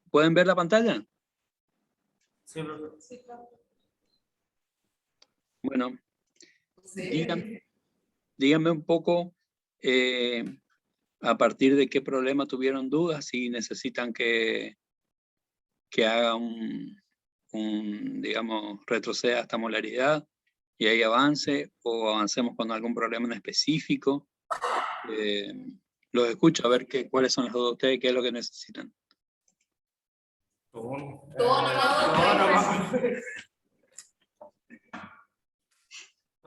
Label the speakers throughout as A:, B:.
A: ¿Pueden ver la pantalla?
B: Sí, profe.
A: Bueno, díganme un poco a partir de qué problema tuvieron dudas, si necesitan que haga digamos, retroceda esta molaridad y ahí avance, o avancemos con algún problema en específico. Los escucho a ver cuáles son las dudas de ustedes, qué es lo que necesitan.
B: Todo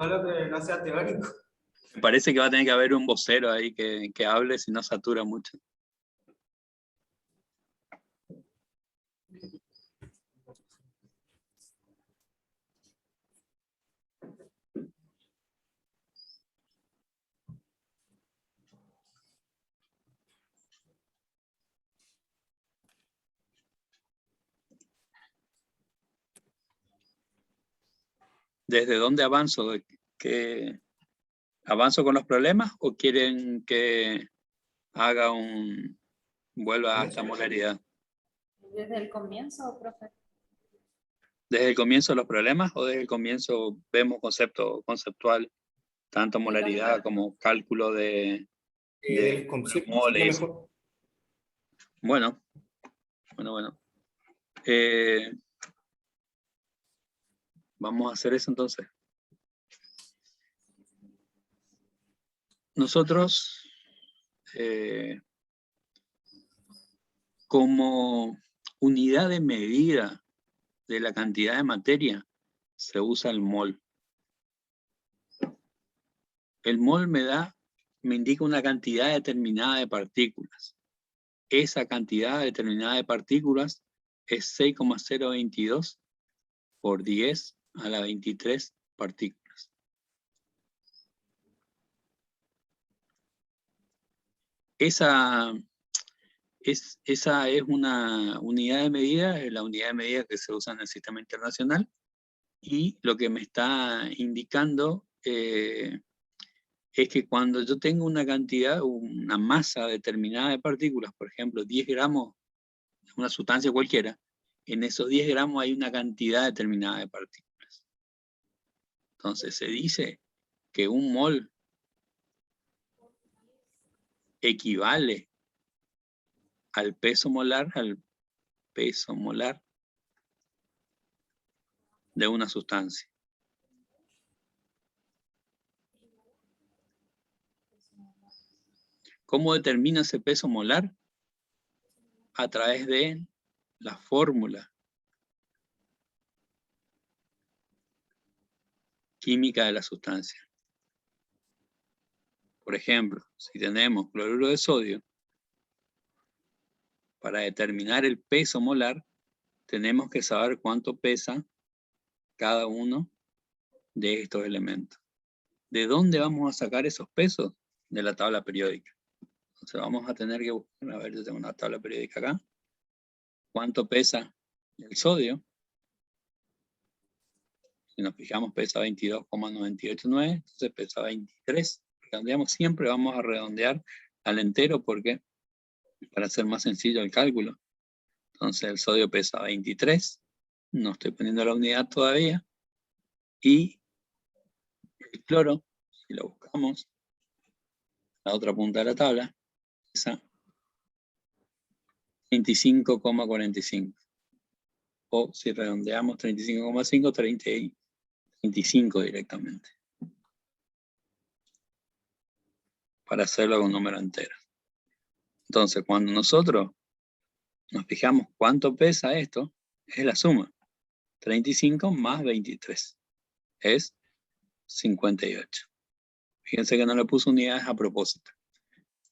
B: lo que no sea teórico.
A: Me parece que va a tener que haber un vocero ahí que hable, si no satura mucho. ¿Desde dónde avanzo? ¿Avanzo con los problemas o quieren que haga vuelva a esta molaridad?
C: ¿Desde el comienzo, profe?
A: ¿Desde el comienzo los problemas o desde el comienzo vemos conceptual, tanto molaridad como cálculo de moles?
B: Mejor.
A: Bueno. Vamos a hacer eso entonces. Nosotros, como unidad de medida de la cantidad de materia, se usa el mol. El mol me indica una cantidad determinada de partículas. Esa cantidad determinada de partículas es 6,022 por 10 a la 23 partículas. Esa es una unidad de medida, es la unidad de medida que se usa en el sistema internacional, y lo que me está indicando es que cuando yo tengo una cantidad, una masa determinada de partículas, por ejemplo 10 gramos de una sustancia cualquiera, en esos 10 gramos hay una cantidad determinada de partículas. Entonces se dice que un mol equivale al peso molar de una sustancia. ¿Cómo determina ese peso molar? A través de la fórmula química de la sustancia. Por ejemplo, si tenemos cloruro de sodio, para determinar el peso molar, tenemos que saber cuánto pesa cada uno de estos elementos. ¿De dónde vamos a sacar esos pesos? De la tabla periódica. Entonces vamos a tener que buscar, a ver, yo tengo una tabla periódica acá. ¿Cuánto pesa el sodio? Si nos fijamos, pesa 22,989, entonces pesa 23. Redondeamos, siempre vamos a redondear al entero porque para hacer más sencillo el cálculo. Entonces el sodio pesa 23, no estoy poniendo la unidad todavía, y el cloro, si lo buscamos, la otra punta de la tabla, pesa 25,45. O si redondeamos 35,5, 35 directamente. Para hacerlo con un número entero. Entonces, cuando nosotros nos fijamos cuánto pesa esto, es la suma. 35 más 23 es 58. Fíjense que no le puse unidades a propósito.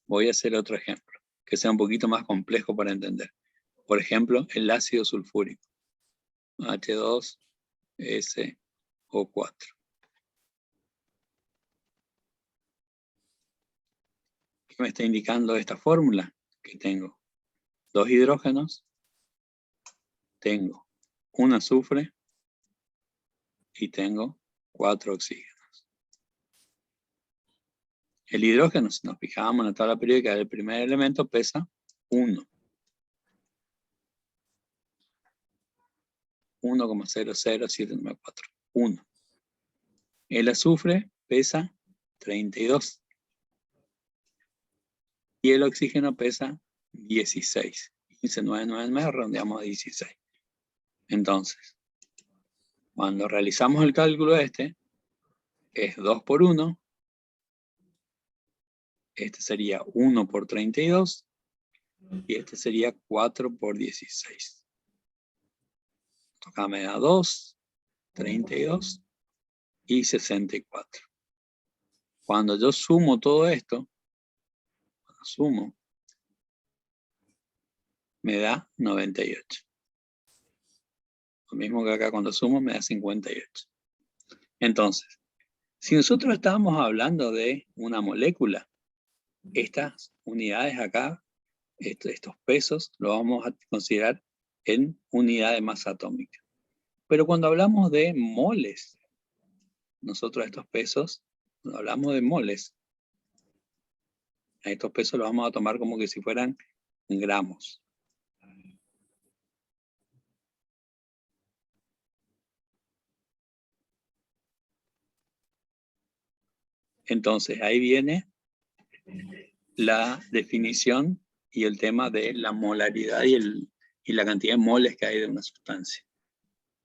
A: Voy a hacer otro ejemplo, que sea un poquito más complejo para entender. Por ejemplo, el ácido sulfúrico. H2SO4. ¿Qué me está indicando esta fórmula? Que tengo 2 hidrógenos, tengo un azufre y tengo 4 oxígenos. El hidrógeno, si nos fijábamos en la tabla periódica del primer elemento, pesa 1. 1,00794. 1. El azufre pesa 32. Y el oxígeno pesa 16. 15,999, redondeamos a 16. Entonces, cuando realizamos el cálculo este, es 2 por 1. Este sería 1 por 32. Y este sería 4 por 16. Acá me da 2, 32 y 64. Cuando yo sumo todo esto, me da 98. Lo mismo que acá cuando sumo me da 58. Entonces, si nosotros estábamos hablando de una molécula, estas unidades acá, estos pesos, lo vamos a considerar en unidad de masa atómica. Pero cuando hablamos de moles, nosotros estos pesos, cuando hablamos de moles, a estos pesos los vamos a tomar como que si fueran gramos. Entonces, ahí viene la definición y el tema de la molaridad y la cantidad de moles que hay de una sustancia.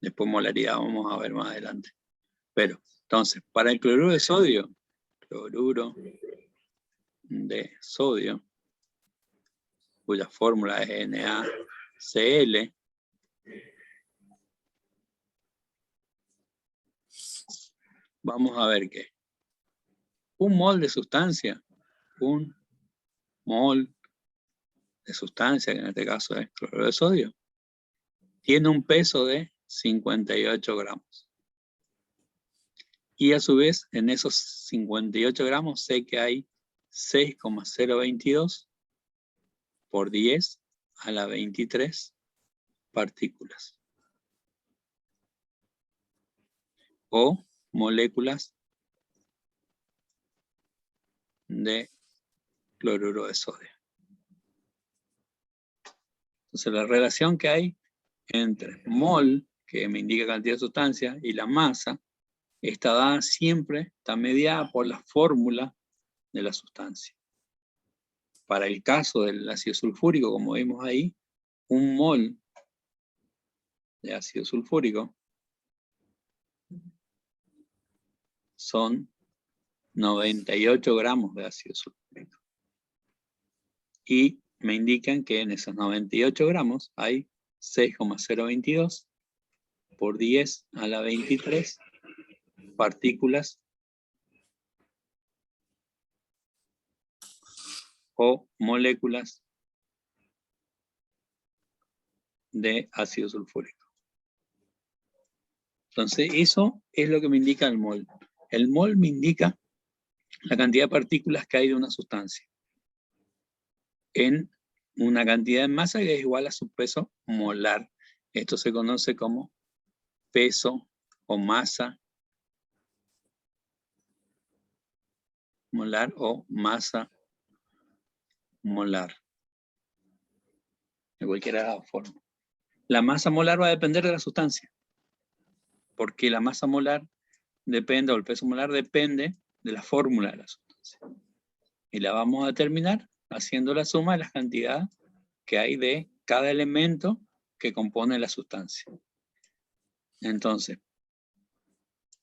A: Después molaridad vamos a ver más adelante. Pero, entonces, para el cloruro de sodio, cuya fórmula es NaCl, vamos a ver que un mol de sustancia, que en este caso es cloruro de sodio, tiene un peso de 58 gramos. Y a su vez, en esos 58 gramos sé que hay 6,022 por 10 a la 23 partículas. O moléculas de cloruro de sodio. Entonces la relación que hay entre mol, que me indica cantidad de sustancia, y la masa, está dada siempre, está mediada por la fórmula de la sustancia. Para el caso del ácido sulfúrico, como vimos ahí, un mol de ácido sulfúrico son 98 gramos de ácido sulfúrico. Y me indican que en esos 98 gramos hay 6,022 por 10 a la 23 partículas o moléculas de ácido sulfúrico. Entonces, eso es lo que me indica el mol. El mol me indica la cantidad de partículas que hay de una sustancia en una cantidad de masa que es igual a su peso molar. Esto se conoce como peso o masa molar o masa molar. De cualquier forma. La masa molar va a depender de la sustancia. Porque la masa molar depende, o el peso molar depende de la fórmula de la sustancia. Y la vamos a determinar haciendo la suma de las cantidades que hay de cada elemento que compone la sustancia. Entonces,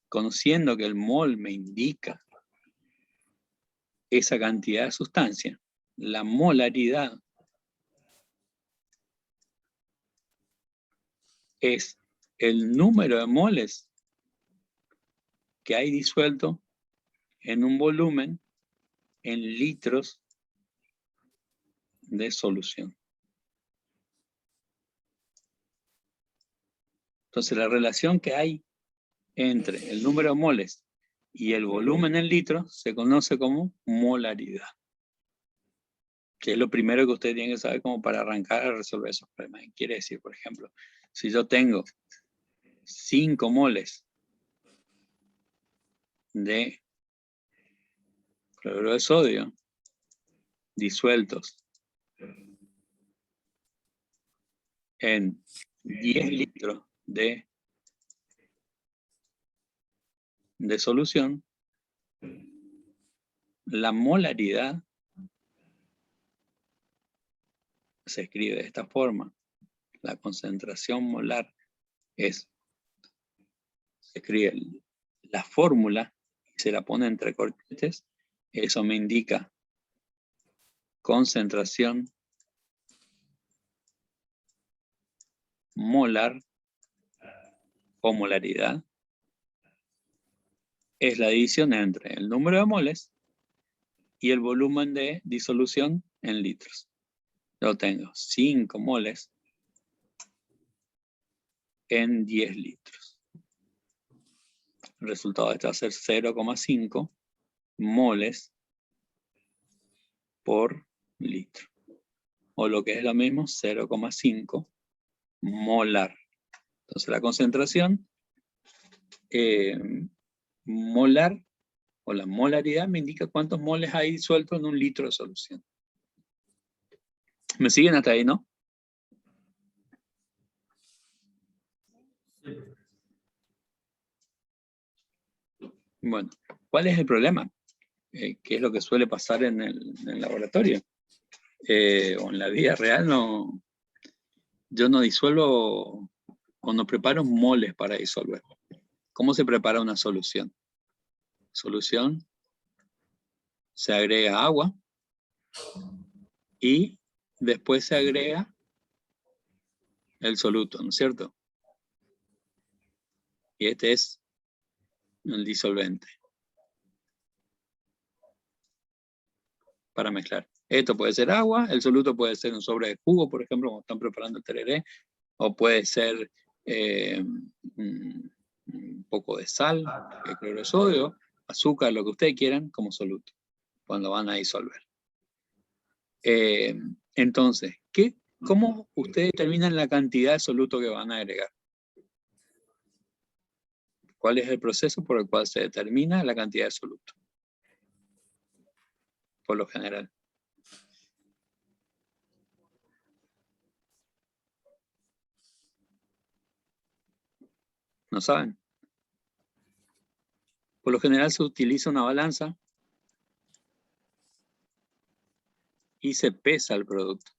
A: conociendo que el mol me indica esa cantidad de sustancia, la molaridad es el número de moles que hay disuelto en un volumen en litros de solución. Entonces la relación que hay entre el número de moles y el volumen en litros se conoce como molaridad. Que es lo primero que ustedes tienen que saber como para arrancar a resolver esos problemas. Quiere decir, por ejemplo, si yo tengo 5 moles de cloruro de sodio disueltos en 10 litros de solución, la molaridad se escribe de esta forma. La concentración molar se escribe la fórmula y se la pone entre corchetes. Eso me indica concentración molar o molaridad. Es la división entre el número de moles y el volumen de disolución en litros. Yo tengo 5 moles en 10 litros. El resultado de esto va a ser 0,5 moles por litro. O lo que es lo mismo, 0,5 molar. Entonces la concentración molar o la molaridad me indica cuántos moles hay disueltos en un litro de solución. ¿Me siguen hasta ahí, no? Bueno, ¿cuál es el problema? ¿Qué es lo que suele pasar en el laboratorio? O en la vida real, yo no disuelvo o no preparo moles para disolver. ¿Cómo se prepara una solución? Solución, se agrega agua y después se agrega el soluto, ¿no es cierto? Y este es el disolvente para mezclar. Esto puede ser agua, el soluto puede ser un sobre de jugo, por ejemplo, como están preparando el tereré, o puede ser un poco de sal, cloruro de sodio, azúcar, lo que ustedes quieran, como soluto, cuando van a disolver. Entonces, ¿cómo ustedes determinan la cantidad de soluto que van a agregar? ¿Cuál es el proceso por el cual se determina la cantidad de soluto? Por lo general. ¿No saben? Por lo general se utiliza una balanza y se pesa el producto.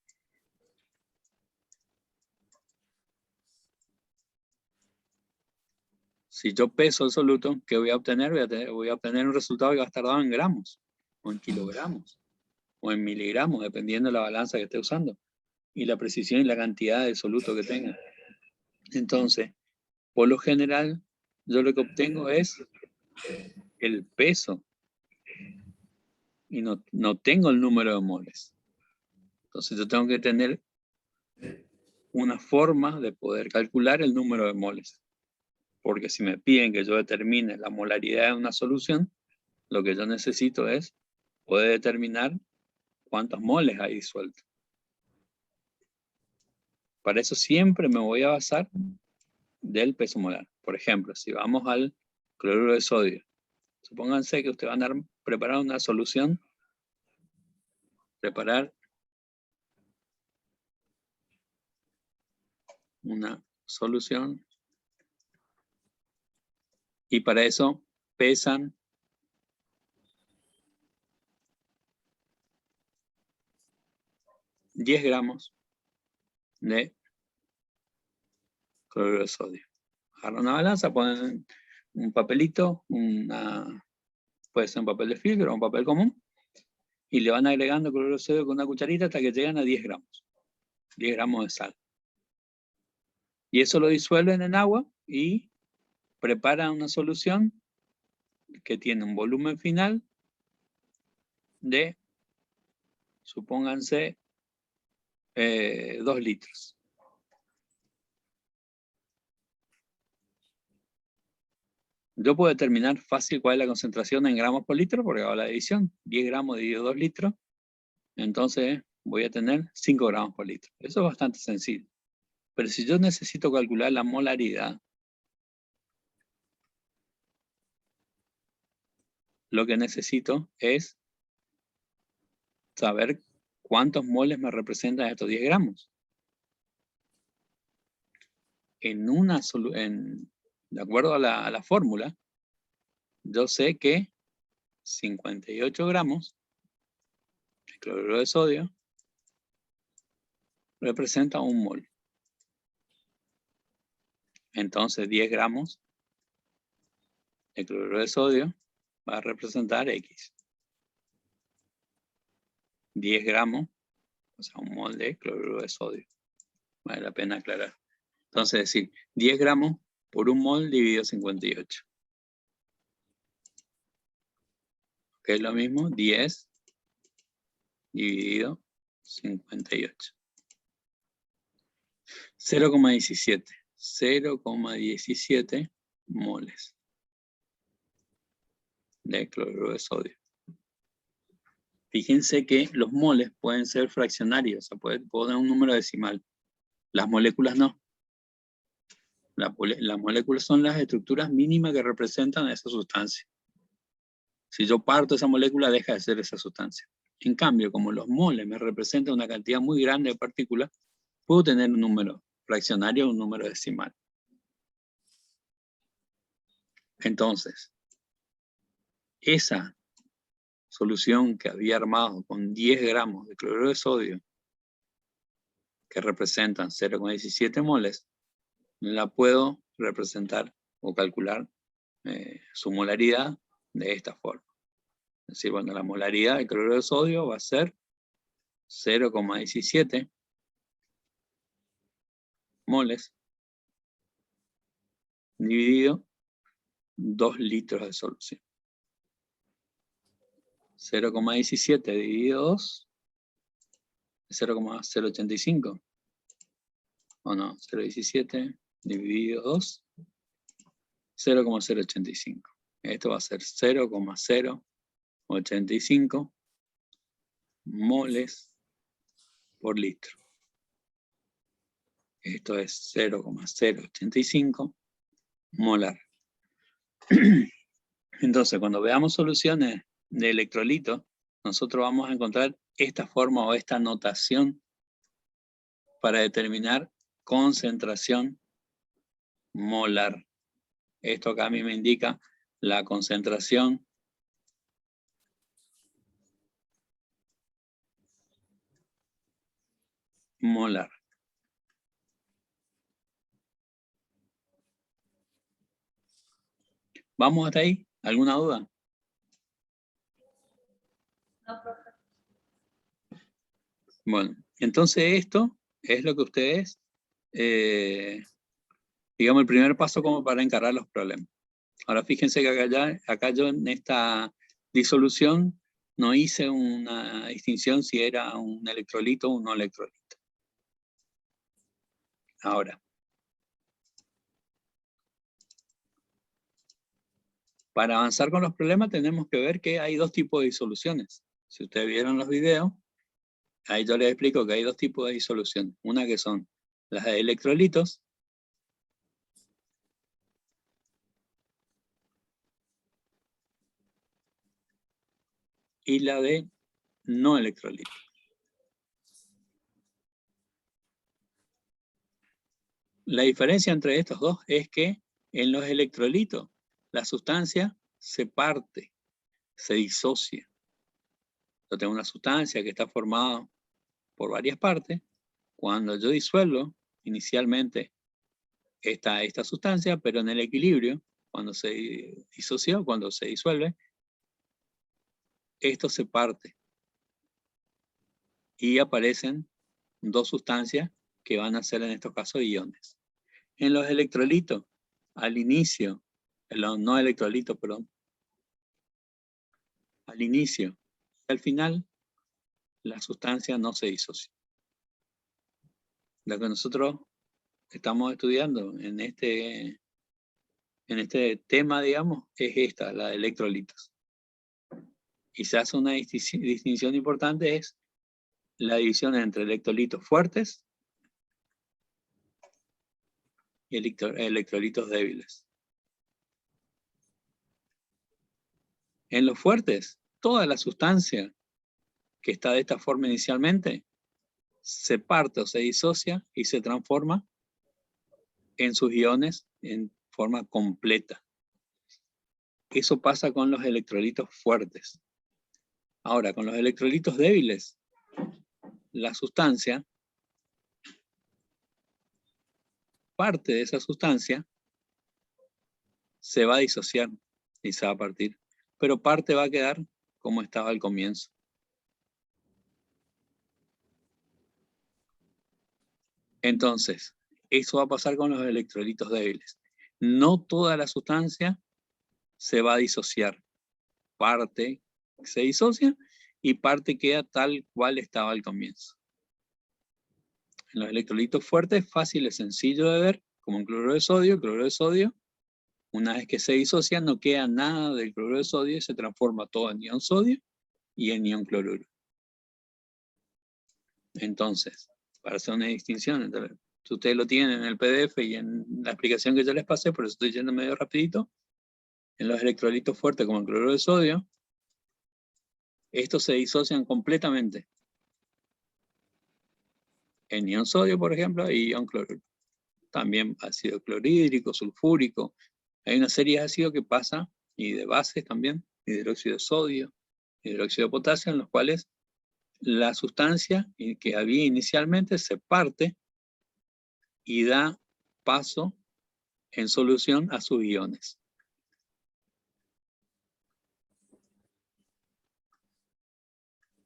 A: Si yo peso el soluto, ¿qué voy a obtener? Voy a obtener un resultado que va a estar dado en gramos, o en kilogramos, o en miligramos, dependiendo de la balanza que esté usando, y la precisión y la cantidad de soluto que tenga. Entonces, por lo general, yo lo que obtengo es el peso, y no tengo el número de moles. Entonces yo tengo que tener una forma de poder calcular el número de moles. Porque si me piden que yo determine la molaridad de una solución, lo que yo necesito es poder determinar cuántos moles hay disueltos. Para eso siempre me voy a basar del peso molar. Por ejemplo, si vamos al cloruro de sodio, supónganse que ustedes van a preparar una solución, y para eso pesan 10 gramos de cloruro de sodio. Agarran una balanza, ponen un papelito, puede ser un papel de filtro o un papel común, y le van agregando cloruro de sodio con una cucharita hasta que llegan a 10 gramos. 10 gramos de sal. Y eso lo disuelven en agua y preparan una solución que tiene un volumen final de, supónganse, 2 litros. Yo puedo determinar fácil cuál es la concentración en gramos por litro porque hago la división. 10 gramos dividido 2 litros. Entonces voy a tener 5 gramos por litro. Eso es bastante sencillo. Pero si yo necesito calcular la molaridad, lo que necesito es saber cuántos moles me representan estos 10 gramos. De acuerdo a la fórmula, yo sé que 58 gramos de cloruro de sodio representa 1 mol. Entonces 10 gramos de cloruro de sodio va a representar X. 10 gramos, o sea, 1 mol de cloruro de sodio. Vale la pena aclarar. Entonces decir, 10 gramos por 1 mol dividido 58. Que es lo mismo, 10 dividido 58. 0,17. 0,17 moles de cloruro de sodio. Fíjense que los moles pueden ser fraccionarios, o sea, puedo dar un número decimal. Las moléculas no. Las moléculas son las estructuras mínimas que representan esa sustancia. Si yo parto esa molécula, deja de ser esa sustancia. En cambio, como los moles me representan una cantidad muy grande de partículas, puedo tener un número fraccionario o un número decimal. Entonces, esa solución que había armado con 10 gramos de cloruro de sodio, que representan 0,17 moles, la puedo representar o calcular su molaridad de esta forma. Es decir, bueno, la molaridad de cloruro de sodio va a ser 0,17 moles dividido 2 litros de solución. 0,17 dividido 2 es 0,085. ¿O no? 0,17 dividido 2, 0,085. Esto va a ser 0,085 moles por litro. Esto es 0,085 molar. Entonces, cuando veamos soluciones de electrolitos, nosotros vamos a encontrar esta forma o esta notación para determinar concentración molar. Esto acá a mí me indica la concentración molar. ¿Vamos hasta ahí? ¿Alguna duda?
C: No, profe.
A: Bueno, entonces esto es lo que ustedes, digamos, el primer paso como para encarar los problemas. Ahora fíjense que acá yo en esta disolución no hice una distinción si era un electrolito o un no electrolito. Ahora, para avanzar con los problemas tenemos que ver que hay 2 tipos de disoluciones. Si ustedes vieron los videos, ahí yo les explico que hay 2 tipos de disoluciones. Una que son las de electrolitos y la de no electrolitos. La diferencia entre estos dos es que en los electrolitos la sustancia se parte, se disocia. Yo tengo una sustancia que está formada por varias partes. Cuando yo disuelvo inicialmente esta sustancia, pero en el equilibrio, cuando se disocia o cuando se disuelve, esto se parte. Y aparecen 2 sustancias que van a ser en estos casos iones. En los electrolitos, al inicio, no electrolitos, perdón, al inicio y al final, la sustancia no se disocia. Lo que nosotros estamos estudiando en este tema, digamos, es esta, la de electrolitos. Y se hace una distinción importante, es la división entre electrolitos fuertes y electrolitos débiles. En los fuertes, toda la sustancia que está de esta forma inicialmente se parte o se disocia y se transforma en sus iones en forma completa. Eso pasa con los electrolitos fuertes. Ahora, con los electrolitos débiles, la sustancia, parte de esa sustancia, se va a disociar y se va a partir, pero parte va a quedar como estaba al comienzo. Entonces, eso va a pasar con los electrolitos débiles. No toda la sustancia se va a disociar. Parte se disocia y parte queda tal cual estaba al comienzo. En los electrolitos fuertes, fácil y sencillo de ver, como en cloruro de sodio, una vez que se disocia no queda nada del cloruro de sodio y se transforma todo en ion sodio y en ion cloruro. Entonces, para hacer una distinción entre, ustedes lo tienen en el PDF y en la explicación que yo les pasé, por eso estoy yendo medio rapidito, en los electrolitos fuertes como el cloruro de sodio, estos se disocian completamente en ion sodio, por ejemplo, y ion cloruro. También ácido clorhídrico, sulfúrico. Hay una serie de ácidos que pasa, y de bases también, hidróxido de sodio, hidróxido de potasio, en los cuales la sustancia que había inicialmente se parte y da paso en solución a sus iones.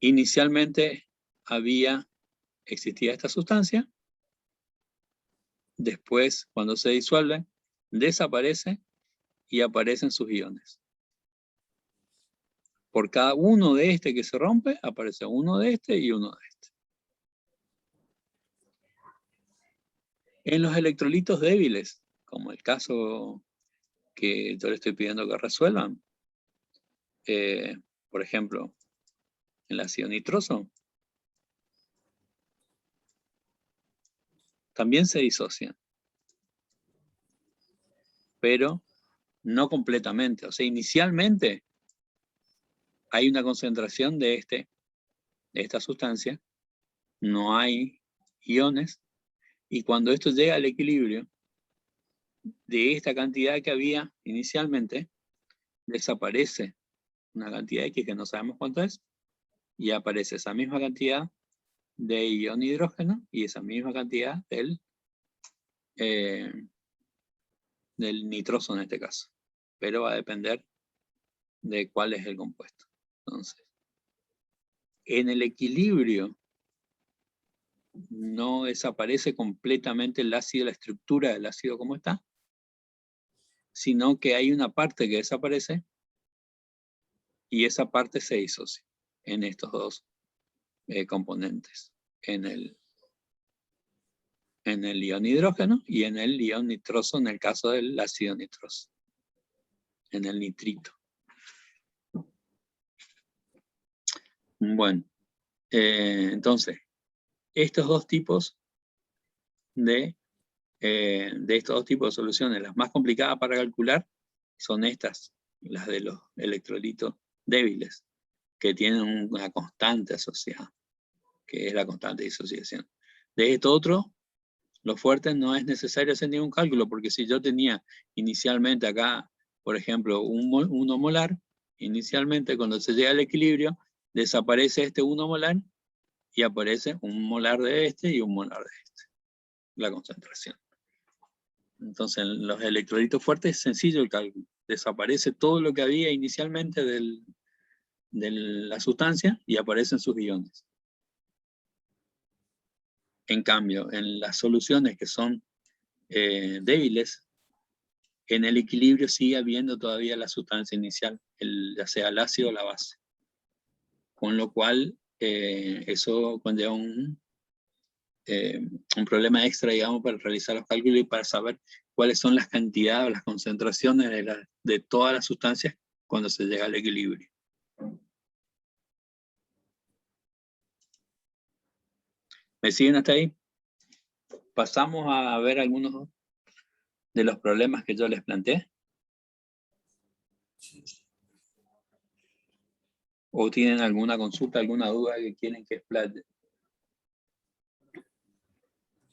A: Inicialmente existía esta sustancia, después cuando se disuelve, desaparece y aparecen sus iones. Por cada uno de este que se rompe, aparece uno de este y uno de este. En los electrolitos débiles, como el caso que yo le estoy pidiendo que resuelvan, por ejemplo, el ácido nitroso, también se disocian, pero no completamente. O sea, inicialmente hay una concentración de esta sustancia, no hay iones, y cuando esto llega al equilibrio de esta cantidad que había inicialmente, desaparece una cantidad X que no sabemos cuánto es, y aparece esa misma cantidad de ion hidrógeno y esa misma cantidad del nitroso en este caso. Pero va a depender de cuál es el compuesto. Entonces, en el equilibrio no desaparece completamente el ácido, la estructura del ácido como está, sino que hay una parte que desaparece y esa parte se disocia en estos dos componentes, en el ion hidrógeno y en el ion nitroso en el caso del ácido nitroso, en el nitrito. Bueno, entonces, estos dos tipos de estos dos tipos de soluciones, las más complicadas para calcular son estas, las de los electrolitos débiles, que tienen una constante asociada, que es la constante de disociación. De esto otro, los fuertes no es necesario hacer ningún cálculo, porque si yo tenía inicialmente acá, por ejemplo, 1 molar, inicialmente cuando se llega al equilibrio, desaparece este 1 molar y aparece 1 molar de este y 1 molar de este, la concentración. Entonces, en los electrolitos fuertes es sencillo el cálculo. Desaparece todo lo que había inicialmente de la sustancia y aparecen sus iones. En cambio, en las soluciones que son débiles, en el equilibrio sigue habiendo todavía la sustancia inicial, ya sea el ácido o la base. Con lo cual, eso conlleva un problema extra, digamos, para realizar los cálculos y para saber cuáles son las cantidades o las concentraciones de todas las sustancias cuando se llega al equilibrio. ¿Me siguen hasta ahí? Pasamos a ver algunos de los problemas que yo les planteé. ¿O tienen alguna consulta, alguna duda que quieren que explaye?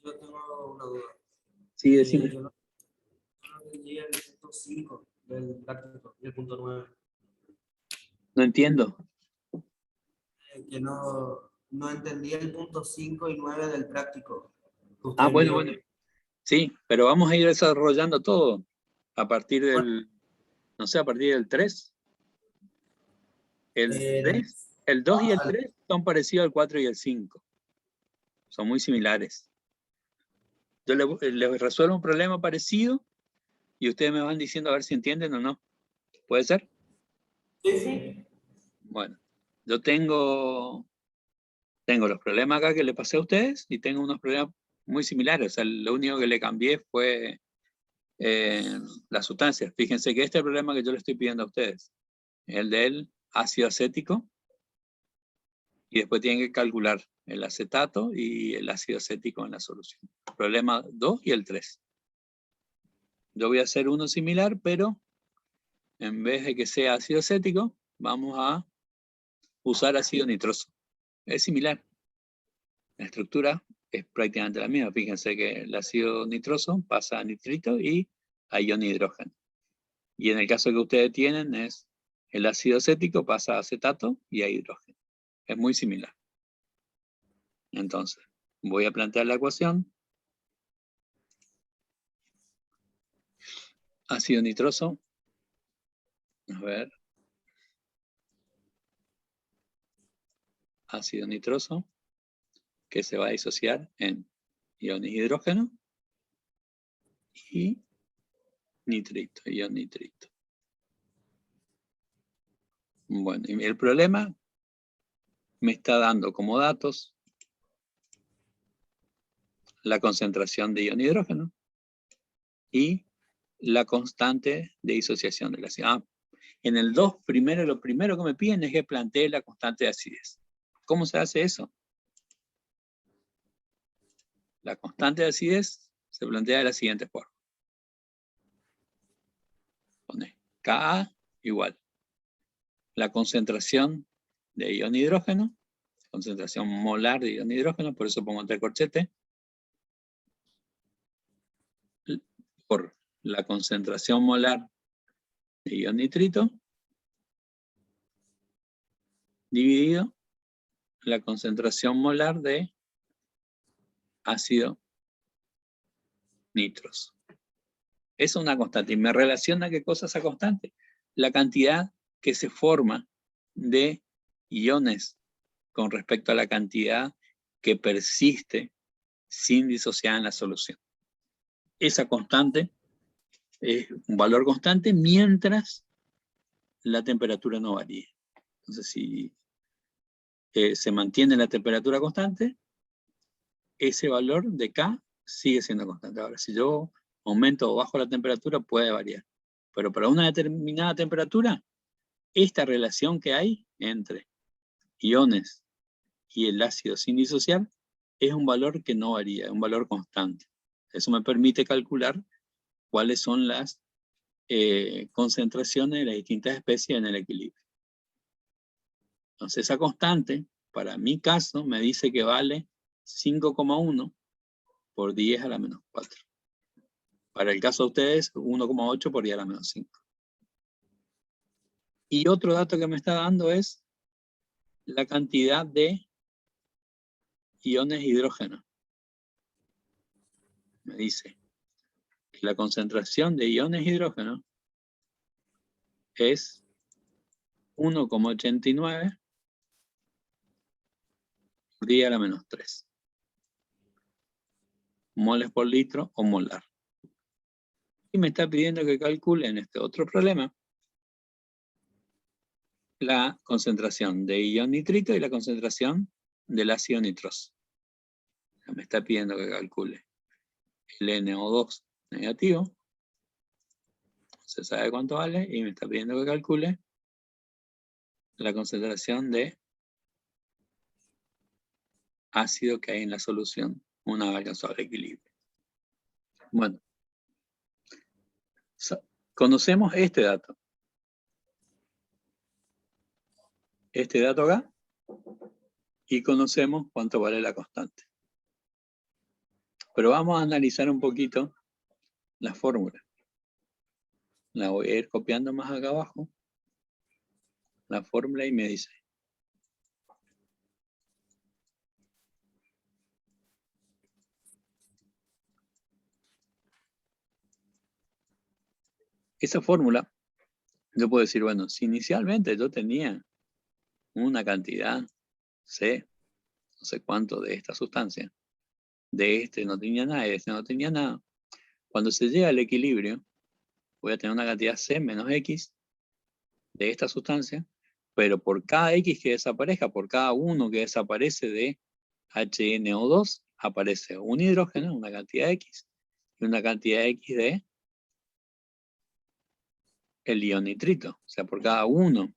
B: Yo tengo una duda.
A: Sí, decime.
B: Yo no entendí el punto 5 del práctico y el punto 9.
A: No entiendo.
B: Que no entendí el punto 5 y 9 del práctico. Que usted
A: Ah, bueno,
B: envió.
A: bueno. Sí, pero vamos a ir desarrollando todo a partir
B: Bueno,
A: del, no sé, a partir del 3. El 3, el 2 y el 3 son parecidos al 4 y el 5. Son muy similares. Yo les resuelvo un problema parecido y ustedes me van diciendo a ver si entienden o no. ¿Puede ser?
B: sí.
A: Bueno, yo tengo los problemas acá que le pasé a ustedes y tengo unos problemas muy similares. O sea, lo único que le cambié fue las sustancias. Fíjense que este es el problema que yo le estoy pidiendo a ustedes. El del ácido acético. Y después tienen que calcular el acetato y el ácido acético en la solución. Problema 2 y el 3. Yo voy a hacer uno similar, pero en vez de que sea ácido acético, vamos a usar ácido nitroso. Es similar. La estructura es prácticamente la misma. Fíjense que el ácido nitroso pasa a nitrito y a ion hidrógeno. Y en el caso que ustedes tienen es el ácido acético pasa a acetato y a hidrógeno. Es muy similar. Entonces, voy a plantear la ecuación. Ácido nitroso. A ver. Ácido nitroso, que se va a disociar en iones hidrógeno y nitrito, ion nitrito. Bueno, y el problema me está dando como datos la concentración de ion hidrógeno y la constante de disociación del ácido. Ah, en el 2, lo primero que me piden es que plantee la constante de acidez. ¿Cómo se hace eso? La constante de acidez se plantea de la siguiente forma. Pone Ka igual la concentración de ion hidrógeno, concentración molar de ion hidrógeno, por eso pongo entre corchete, por la concentración molar de ion nitrito, dividido la concentración molar de ácido nitros. Es una constante. ¿Y me relaciona qué cosa es esa constante? La cantidad que se forma de iones con respecto a la cantidad que persiste sin disociar en la solución. Esa constante es un valor constante mientras la temperatura no varíe. Entonces, si se mantiene la temperatura constante, ese valor de K sigue siendo constante. Ahora, si yo aumento o bajo la temperatura, puede variar. Pero para una determinada temperatura, esta relación que hay entre iones y el ácido sin disociar es un valor que no varía, es un valor constante. Eso me permite calcular cuáles son las concentraciones de las distintas especies en el equilibrio. Entonces esa constante, para mi caso, me dice que vale 5,1 por 10 a la menos 4. Para el caso de ustedes, 1,8 por 10 a la menos 5. Y otro dato que me está dando es la cantidad de iones hidrógeno. Me dice que la concentración de iones hidrógeno es 1,89 por 10 a la menos 3. Moles por litro o molar. Y me está pidiendo que calcule en este otro problema la concentración de ion nitrito y la concentración del ácido nitroso. Me está pidiendo que calcule el NO2 negativo. Se sabe cuánto vale y me está pidiendo que calcule la concentración de ácido que hay en la solución una vez alcanzado el equilibrio. Bueno, conocemos este dato. este dato acá y conocemos cuánto vale la constante. Pero vamos a analizar un poquito la fórmula. La voy a ir copiando más acá abajo. La fórmula y me dice. Esa fórmula, yo puedo decir, bueno, si inicialmente yo tenía una cantidad C, no sé cuánto de esta sustancia, de este no tenía nada y de este no tenía nada, cuando se llega al equilibrio, voy a tener una cantidad C menos X de esta sustancia, pero por cada X que desaparezca, por cada uno que desaparece de HNO2, aparece un hidrógeno, una cantidad X, y una cantidad X de el ion nitrito. O sea, por cada uno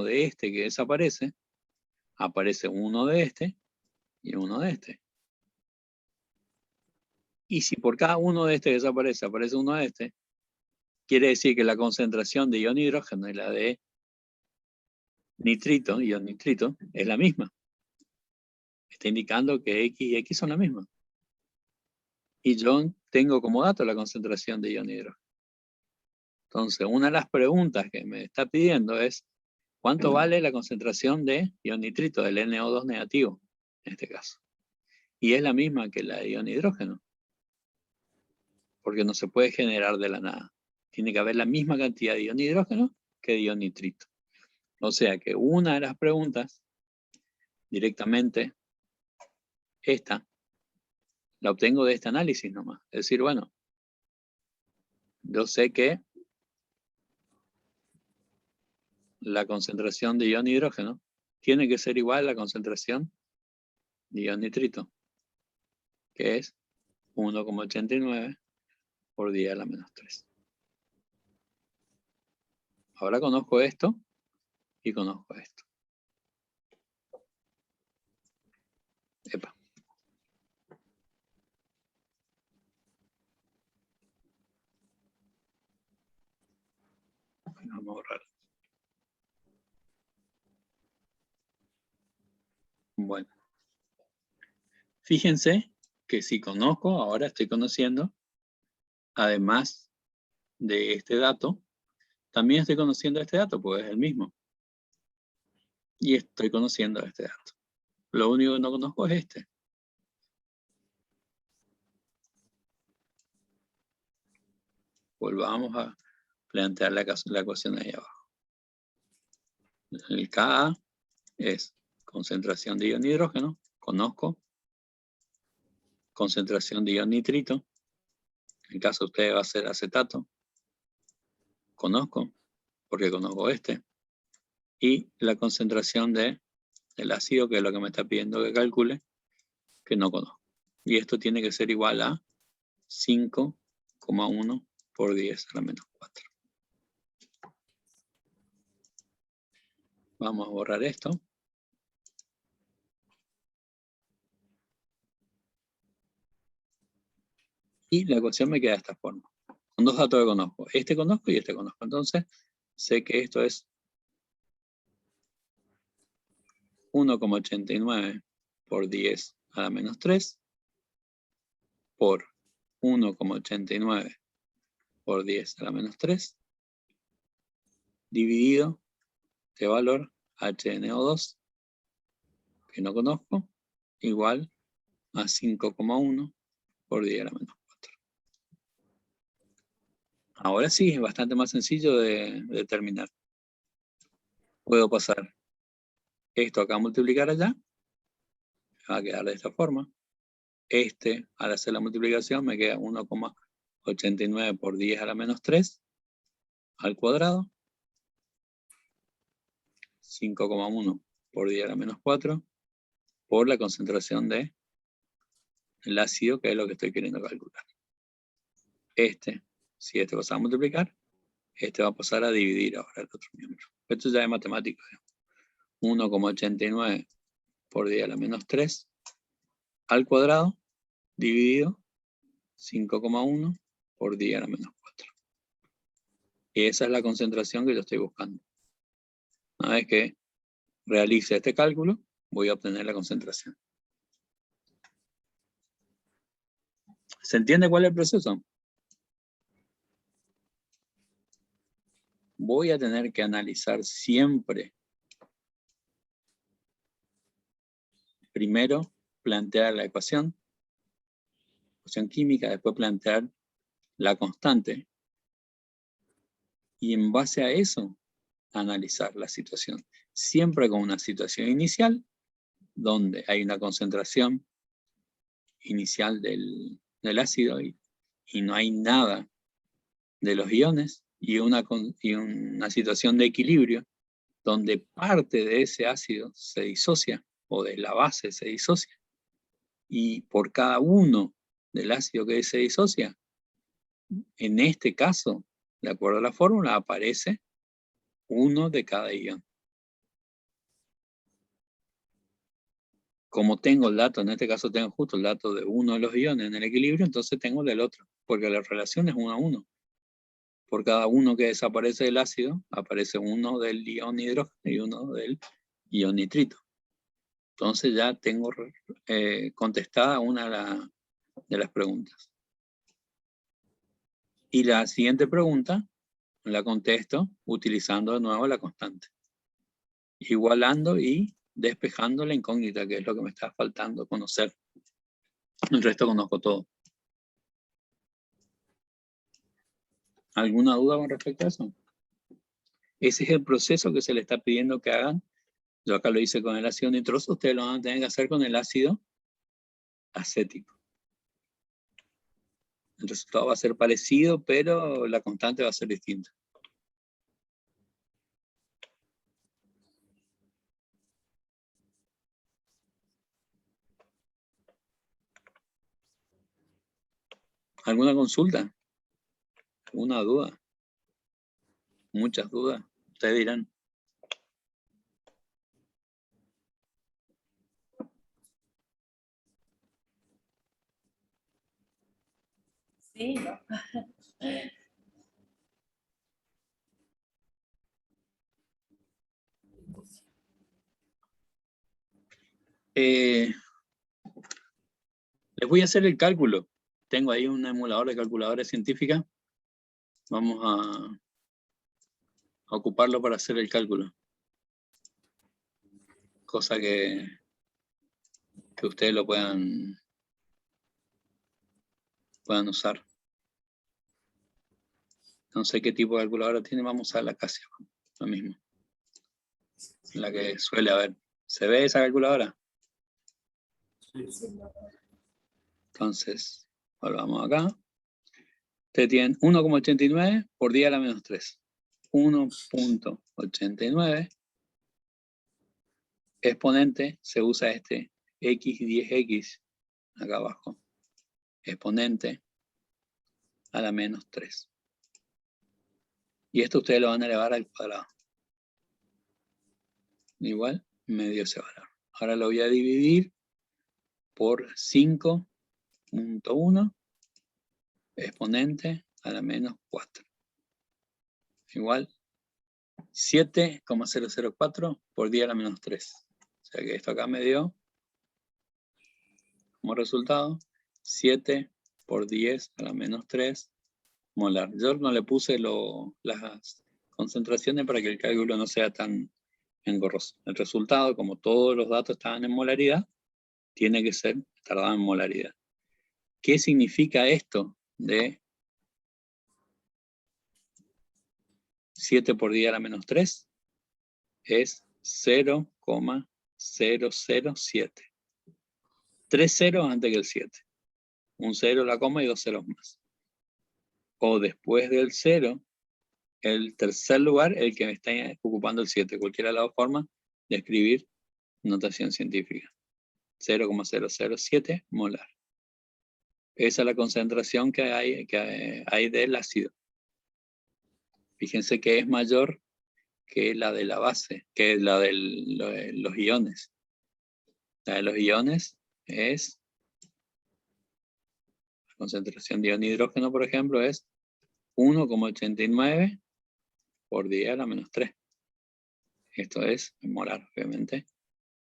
A: de este que desaparece, aparece uno de este y uno de este. Y si por cada uno de este que desaparece, aparece uno de este, quiere decir que la concentración de ion hidrógeno y la de nitrito, ion nitrito, es la misma. Está indicando que X y X son la misma. Y yo tengo como dato la concentración de ion hidrógeno. Entonces, una de las preguntas que me está pidiendo es ¿cuánto vale la concentración de ion nitrito, del NO2 negativo, en este caso? Y es la misma que la de ion hidrógeno. Porque no se puede generar de la nada. Tiene que haber la misma cantidad de ion hidrógeno que de ion nitrito. O sea que una de las preguntas, directamente, esta, la obtengo de este análisis nomás. Es decir, bueno, yo sé que la concentración de ion hidrógeno tiene que ser igual a la concentración de ion nitrito, que es 1,89 por 10 a la menos 3. Ahora conozco esto y conozco esto. Epa. Vamos a borrar. Bueno. Fíjense que si conozco, ahora estoy conociendo, además de este dato, también estoy conociendo este dato, porque es el mismo. Y estoy conociendo este dato. Lo único que no conozco es este. Volvamos a plantear la ecuación ahí abajo. El Ka es concentración de ion hidrógeno, conozco. Concentración de ion nitrito, en el caso de ustedes va a ser acetato. Conozco, porque conozco este. Y la concentración del ácido, que es lo que me está pidiendo que calcule, que no conozco. Y esto tiene que ser igual a 5,1 por 10 a la menos 4. Vamos a borrar esto. Y la ecuación me queda de esta forma. Con dos datos que conozco. Este conozco y este conozco. Entonces, sé que esto es 1,89 por 10 a la menos 3 por 1,89 por 10 a la menos 3 dividido este valor HNO2 que no conozco igual a 5,1 por 10 a la menos 4. Ahora sí es bastante más sencillo de determinar. Puedo pasar esto acá a multiplicar allá, va a quedar de esta forma. Al hacer la multiplicación me queda 1,89 por 10 a la menos 3 al cuadrado, 5,1 por 10 a la menos 4 por la concentración del ácido, que es lo que estoy queriendo calcular. Si este pasa a multiplicar, este va a pasar a dividir ahora el otro miembro. Esto ya es matemático. 1,89 por 10 a la menos 3 al cuadrado dividido 5,1 por 10 a la menos 4. Y esa es la concentración que yo estoy buscando. Una vez que realice este cálculo, voy a obtener la concentración. ¿Se entiende cuál es el proceso? Voy a tener que analizar siempre. Primero, plantear la ecuación química, después plantear la constante. Y en base a eso, analizar la situación. Siempre con una situación inicial, donde hay una concentración inicial del ácido y no hay nada de los iones, y una situación de equilibrio, donde parte de ese ácido se disocia, o de la base se disocia, y por cada uno del ácido que se disocia, en este caso, de acuerdo a la fórmula, aparece uno de cada ion. Como tengo el dato, en este caso tengo justo el dato de uno de los iones en el equilibrio, entonces tengo el del otro, porque la relación es 1 a 1. Por cada uno que desaparece del ácido, aparece uno del ion hidrógeno y uno del ion nitrito. Entonces ya tengo contestada una de las preguntas. Y la siguiente pregunta la contesto utilizando de nuevo la constante. Igualando y despejando la incógnita, que es lo que me está faltando conocer. El resto conozco todo. ¿Alguna duda con respecto a eso? Ese es el proceso que se le está pidiendo que hagan. Yo acá lo hice con el ácido nitroso, ustedes lo van a tener que hacer con el ácido acético. El resultado va a ser parecido, pero la constante va a ser distinta. ¿Alguna consulta? ¿Alguna duda? Muchas dudas. Ustedes dirán.
C: Sí, ¿no?
A: Les voy a hacer el cálculo. Tengo ahí un emulador de calculadora científica. Vamos a ocuparlo para hacer el cálculo. Cosa que ustedes lo puedan usar. No sé qué tipo de calculadora tiene, vamos a la Casio, lo mismo. La que suele haber. ¿Se ve esa calculadora? Entonces, volvamos acá. Ustedes tienen 1,89 por 10 a la menos 3. 1.89. Exponente, se usa este x10x acá abajo. Exponente a la menos 3. Y esto ustedes lo van a elevar al cuadrado. Igual, medio se va a dar. Ahora lo voy a dividir por 5.1 exponente a la menos 4. Igual 7,004 por 10 a la menos 3. O sea que esto acá me dio como resultado 7 por 10 a la menos 3 molar. Yo no le puse las concentraciones para que el cálculo no sea tan engorroso. El resultado, como todos los datos estaban en molaridad, tiene que ser tardado en molaridad. ¿Qué significa esto de 7 por 10 a la menos 3? Es 0,007. 3 ceros antes que el 7. Un 0 la coma y 2 ceros más. O después del 0, el tercer lugar, el que me está ocupando el 7. Cualquiera de las dos formas de escribir notación científica. 0,007 molar. Esa es la concentración que hay del ácido. Fíjense que es mayor que la de la base, que es la de los iones. La de los iones es, la concentración de ion hidrógeno, por ejemplo, es 1,89 por 10 a la menos 3. Esto es molar, obviamente.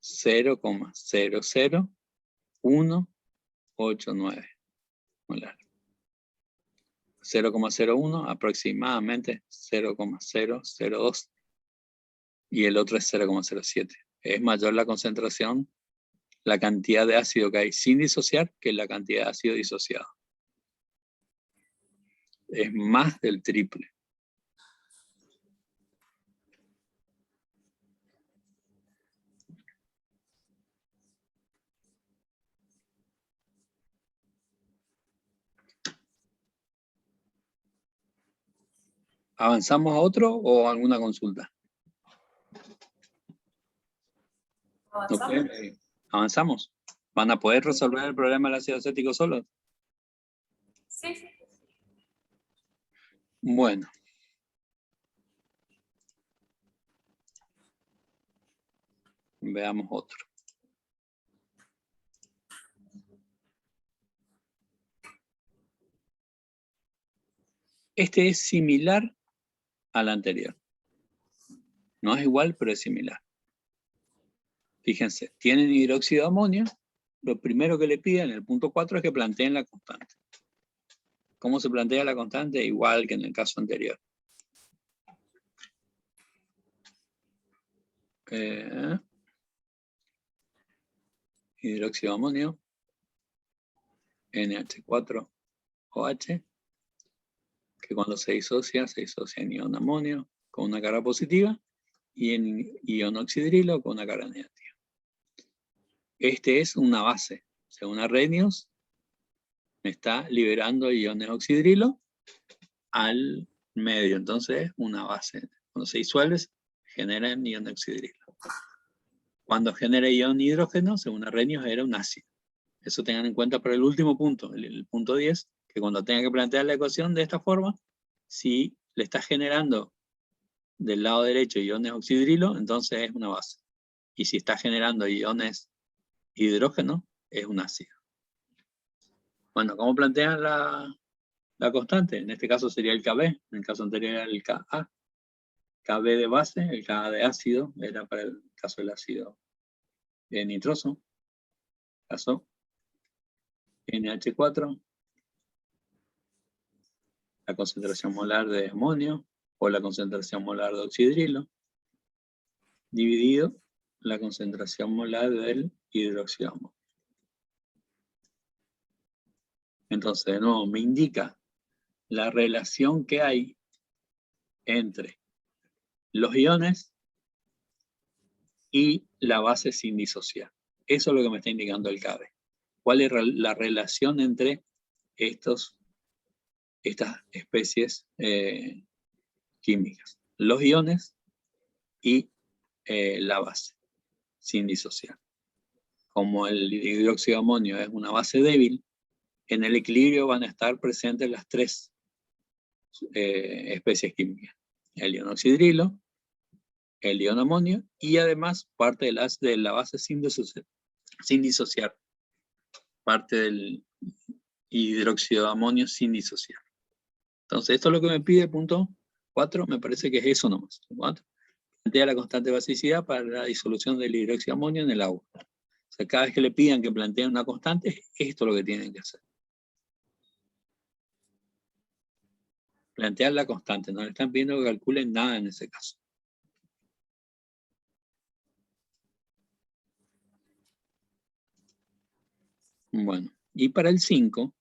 A: 0,00189 molar. 0,01 aproximadamente 0,002 y el otro es 0,07. Es mayor la concentración, la cantidad de ácido que hay sin disociar que la cantidad de ácido disociado. Es más del triple. ¿Avanzamos a otro o alguna consulta?
C: ¿Avanzamos?
A: Ok, avanzamos. ¿Van a poder resolver el problema del ácido acético solo?
C: Sí, sí.
A: Bueno. Veamos otro. Este es similar al anterior. No es igual, pero es similar. Fíjense, tienen hidróxido de amonio. Lo primero que le piden en el punto 4 es que planteen la constante. ¿Cómo se plantea la constante? Igual que en el caso anterior. Hidróxido de amonio, NH4OH, que cuando se disocia en ion amonio con una carga positiva y en ion oxidrilo con una carga negativa. Este es una base. Según Arrhenius, me está liberando iones oxidrilo al medio. Entonces, una base. Cuando se disuelve, genera ion oxidrilo. Cuando genera ion hidrógeno, según Arrhenius, era un ácido. Eso tengan en cuenta para el último punto, el punto 10, que cuando tenga que plantear la ecuación de esta forma, si le está generando del lado derecho iones oxidrilo, entonces es una base. Y si está generando iones hidrógeno, es un ácido. Bueno, ¿cómo plantean la constante? En este caso sería el Kb, en el caso anterior era el Ka. Kb de base, el Ka de ácido, era para el caso del ácido nitroso. Caso NH4, la concentración molar de amonio, o la concentración molar de oxidrilo, dividido la concentración molar del hidróxido de amonio. Entonces, de nuevo, me indica la relación que hay entre los iones y la base sin disociar. Eso es lo que me está indicando el Kb. ¿Cuál es la relación entre estas especies químicas? Los iones y la base sin disociar. Como el hidróxido de amonio es una base débil, en el equilibrio van a estar presentes las tres especies químicas. El ion oxidrilo, el ion amonio y además parte de la base sin disociar. Parte del hidróxido de amonio sin disociar. Entonces, esto es lo que me pide punto 4, me parece que es eso nomás. 4. Plantea la constante basicidad para la disolución del hidróxido de amonio en el agua. O sea, cada vez que le pidan que planteen una constante, esto es lo que tienen que hacer. Plantear la constante, no le están pidiendo que calculen nada en ese caso. Bueno, y para el 5,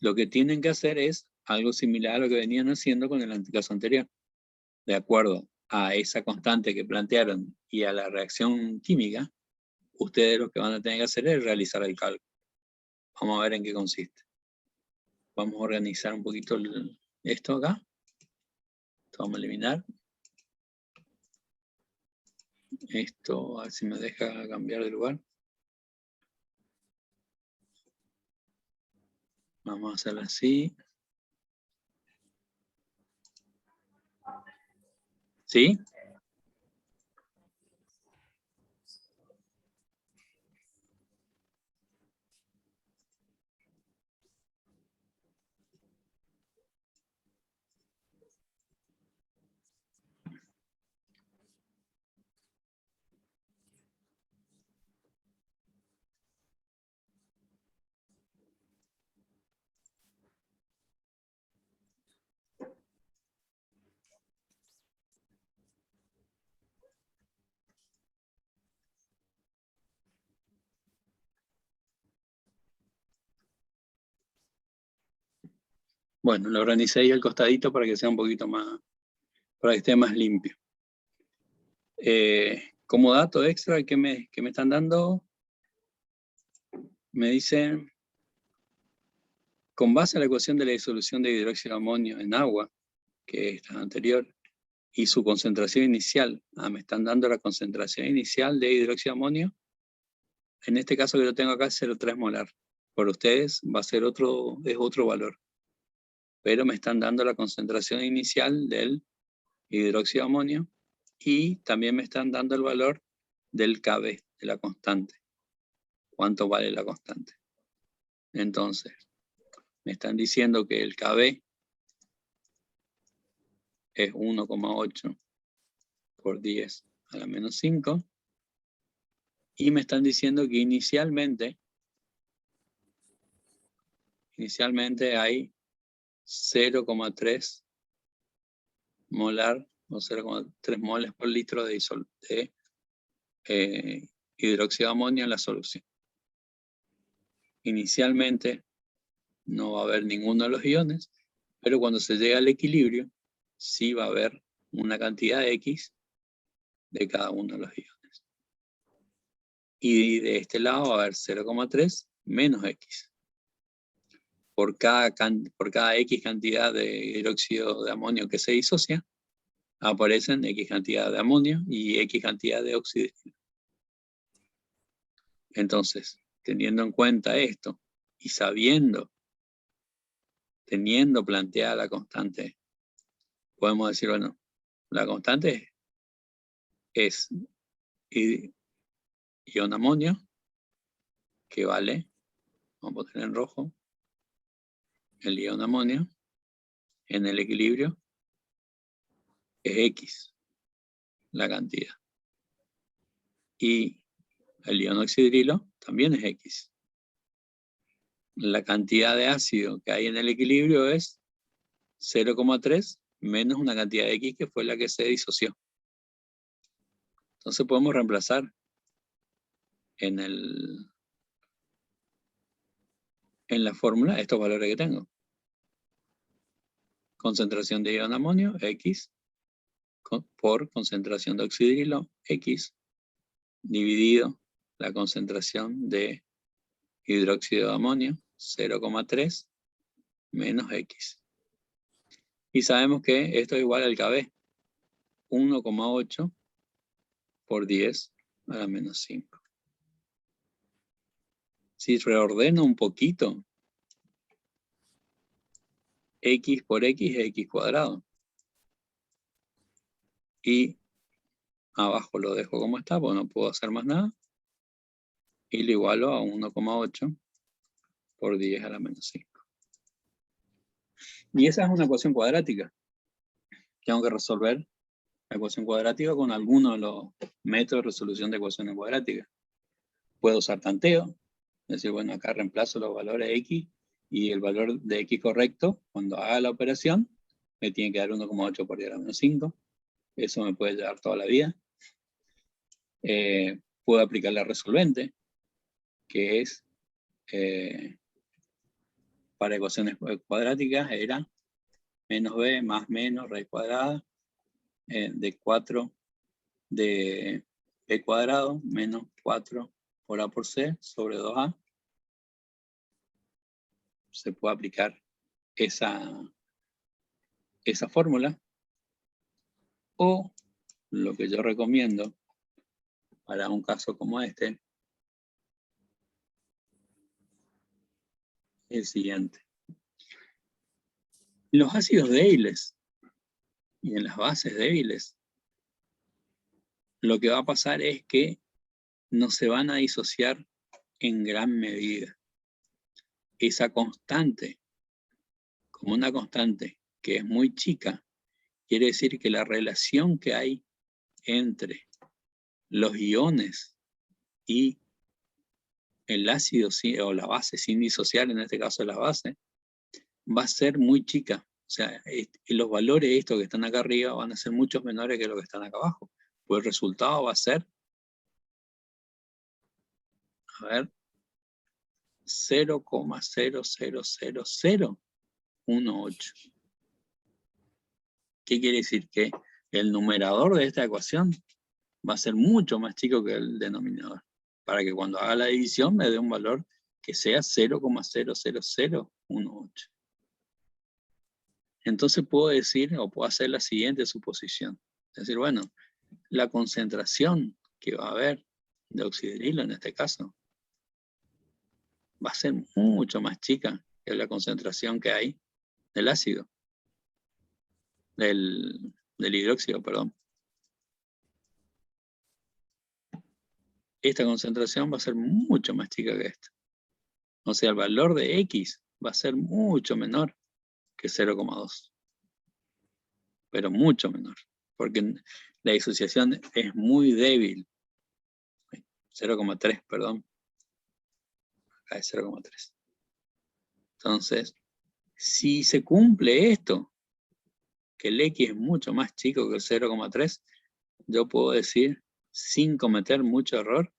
A: lo que tienen que hacer es algo similar a lo que venían haciendo con el caso anterior. De acuerdo a esa constante que plantearon y a la reacción química, ustedes lo que van a tener que hacer es realizar el cálculo. Vamos a ver en qué consiste. Vamos a organizar un poquito esto acá. Esto vamos a eliminar. Esto, a ver si me deja cambiar de lugar. Vamos a hacerlo así. ¿Sí? Bueno, lo organicé ahí al costadito para que sea un poquito más, para que esté más limpio. Como dato extra que me están dando, me dicen, con base a la ecuación de la disolución de hidróxido de amonio en agua, que es la anterior, y su concentración inicial, me están dando la concentración inicial de hidróxido de amonio, en este caso que yo tengo acá es 0,3 molar, por ustedes va a ser es otro valor, pero me están dando la concentración inicial del hidróxido de amonio, y también me están dando el valor del Kb, de la constante. ¿Cuánto vale la constante? Entonces, me están diciendo que el Kb es 1,8 por 10 a la menos 5. Y me están diciendo que inicialmente hay 0,3 molar o 0,3 moles por litro de hidróxido de amonio en la solución. Inicialmente no va a haber ninguno de los iones, pero cuando se llega al equilibrio, sí va a haber una cantidad X de cada uno de los iones. Y de este lado va a haber 0,3 menos X. Por cada X cantidad de hidróxido de amonio que se disocia, aparecen X cantidad de amonio y X cantidad de óxido. Entonces, teniendo en cuenta esto y teniendo planteada la constante, podemos decir, bueno, la constante es ion amonio, que vale, vamos a poner en rojo, el ion amonio en el equilibrio es X, la cantidad. Y el ion oxidrilo también es X. La cantidad de ácido que hay en el equilibrio es 0,3 menos una cantidad de X que fue la que se disoció. Entonces podemos reemplazar en la fórmula estos valores que tengo. Concentración de ion amonio, X, por concentración de oxidrilo, X, dividido la concentración de hidróxido de amonio, 0,3 menos X. Y sabemos que esto es igual al Kb, 1,8 por 10 a la menos 5. Si reordeno un poquito, X por X es X cuadrado. Y abajo lo dejo como está, porque no puedo hacer más nada. Y lo igualo a 1,8 por 10 a la menos 5. Y esa es una ecuación cuadrática. Tengo que resolver la ecuación cuadrática con alguno de los métodos de resolución de ecuaciones cuadráticas. Puedo usar tanteo, es decir, bueno, acá reemplazo los valores X y el valor de X correcto, cuando haga la operación, me tiene que dar 1,8 por 10 a la menos 5. Eso me puede llevar toda la vida. Puedo aplicar la resolvente, que es para ecuaciones cuadráticas era menos b más menos raíz cuadrada de 4 de b cuadrado menos 4 por a por c sobre 2a. Se puede aplicar esa fórmula, o lo que yo recomiendo para un caso como este es el siguiente. En los ácidos débiles y en las bases débiles, lo que va a pasar es que no se van a disociar en gran medida. Esa constante, como una constante que es muy chica, quiere decir que la relación que hay entre los iones y el ácido o la base sin disociar, en este caso la base, va a ser muy chica. O sea, los valores estos que están acá arriba van a ser muchos menores que los que están acá abajo. Pues el resultado va a ser, a ver, 0,0000 1,8. ¿Qué quiere decir? Que el numerador de esta ecuación va a ser mucho más chico que el denominador, para que cuando haga la división me dé un valor que sea 0,00018. Entonces puedo decir, o puedo hacer la siguiente suposición. Es decir, bueno, la concentración que va a haber de oxidrilo en este caso va a ser mucho más chica que la concentración que hay del ácido, del hidróxido, perdón. Esta concentración va a ser mucho más chica que esta. O sea, el valor de X va a ser mucho menor que 0,2. Pero mucho menor. Porque la disociación es muy débil. 0,3, perdón. Acá es 0,3. Entonces, si se cumple esto, que el X es mucho más chico que el 0,3, yo puedo decir, sin cometer mucho error,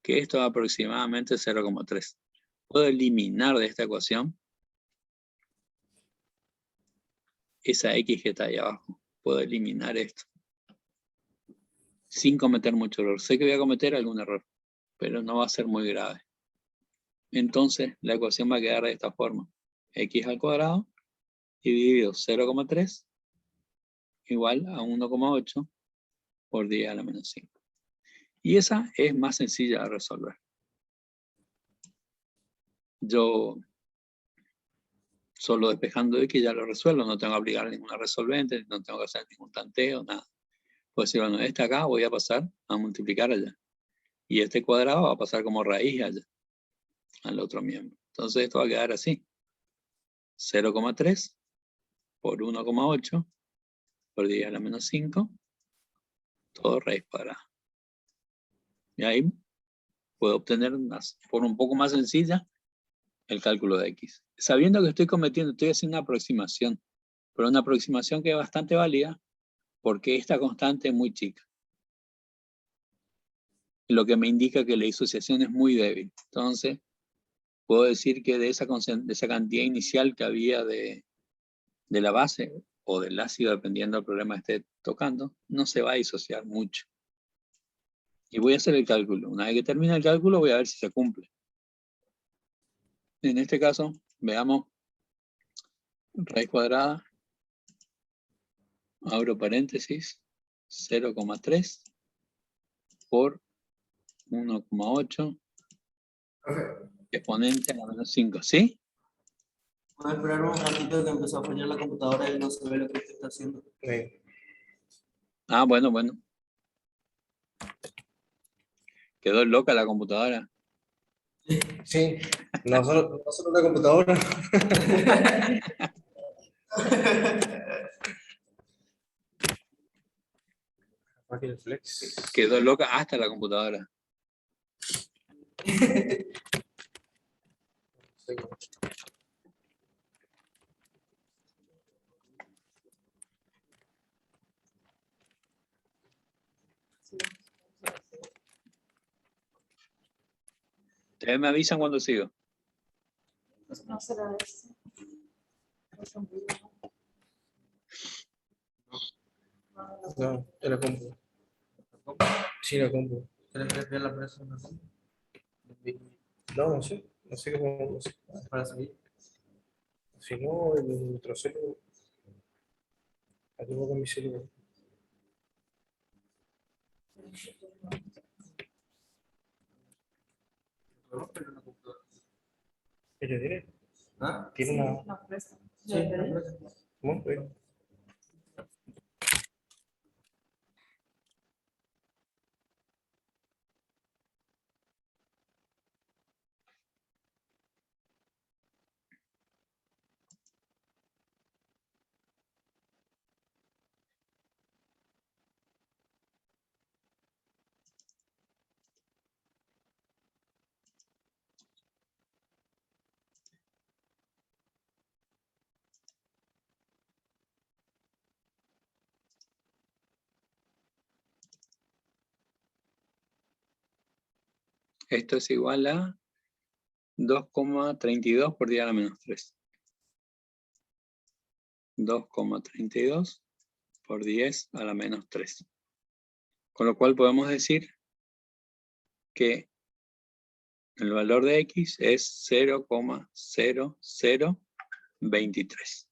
A: que esto es aproximadamente 0,3. Puedo eliminar de esta ecuación esa X que está ahí abajo. Puedo eliminar esto. Sin cometer mucho error. Sé que voy a cometer algún error, pero no va a ser muy grave. Entonces, la ecuación va a quedar de esta forma. X al cuadrado dividido 0,3 igual a 1,8 por 10 a la menos 5. Y esa es más sencilla de resolver. Yo, solo despejando X ya lo resuelvo, no tengo que aplicar ninguna resolvente, no tengo que hacer ningún tanteo, nada. Puedo decir, bueno, este acá voy a pasar a multiplicar allá. Y este cuadrado va a pasar como raíz allá, al otro miembro. Entonces esto va a quedar así. 0,3 por 1,8 por 10 a la menos 5, todo raíz cuadrada. Y ahí puedo obtener una forma un poco más sencilla el cálculo de X. Sabiendo que estoy haciendo una aproximación, pero una aproximación que es bastante válida porque esta constante es muy chica. Lo que me indica que la disociación es muy débil. Entonces, puedo decir que de esa cantidad inicial que había de la base o del ácido, dependiendo del problema que esté tocando, no se va a disociar mucho. Y voy a hacer el cálculo. Una vez que termine el cálculo, voy a ver si se cumple. En este caso, veamos raíz cuadrada, abro paréntesis, 0,3 por 1,8 exponente a la menos 5. ¿Sí?
B: Voy a esperar un ratito que empezó a fallar la computadora y no se ve lo que usted está haciendo.
A: Ah, bueno. Quedó loca la computadora.
D: Sí, no solo la computadora. Flex.
A: Quedó loca hasta la computadora. Ustedes me avisan cuando sigo.
C: No será ese.
D: No, te la compro. Sí, la compro.
B: ¿Quieres que vea la presión así?
D: No sé. No sé cómo. No sé.
B: Para seguir.
D: Si no, el trocero. La tengo con mi celular. ¿Ella tiene?
B: ¿Ah?
D: Tiene
C: Sí,
D: una.
C: la presa.
B: Sí, la presión.
D: ¿Cómo?
A: Esto es igual a 2,32 por 10 a la menos 3. 2,32 por 10 a la menos 3. Con lo cual podemos decir que el valor de X es 0,0023.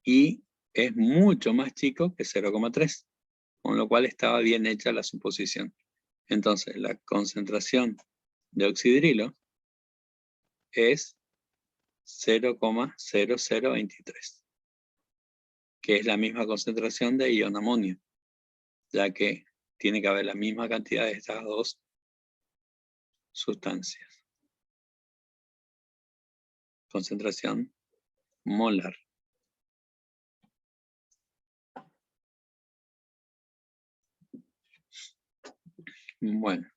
A: Y es mucho más chico que 0,3. Con lo cual estaba bien hecha la suposición. Entonces, la concentración de oxidrilo es 0,0023, que es la misma concentración de ion amonio, ya que tiene que haber la misma cantidad de estas dos sustancias. Concentración molar. Bueno.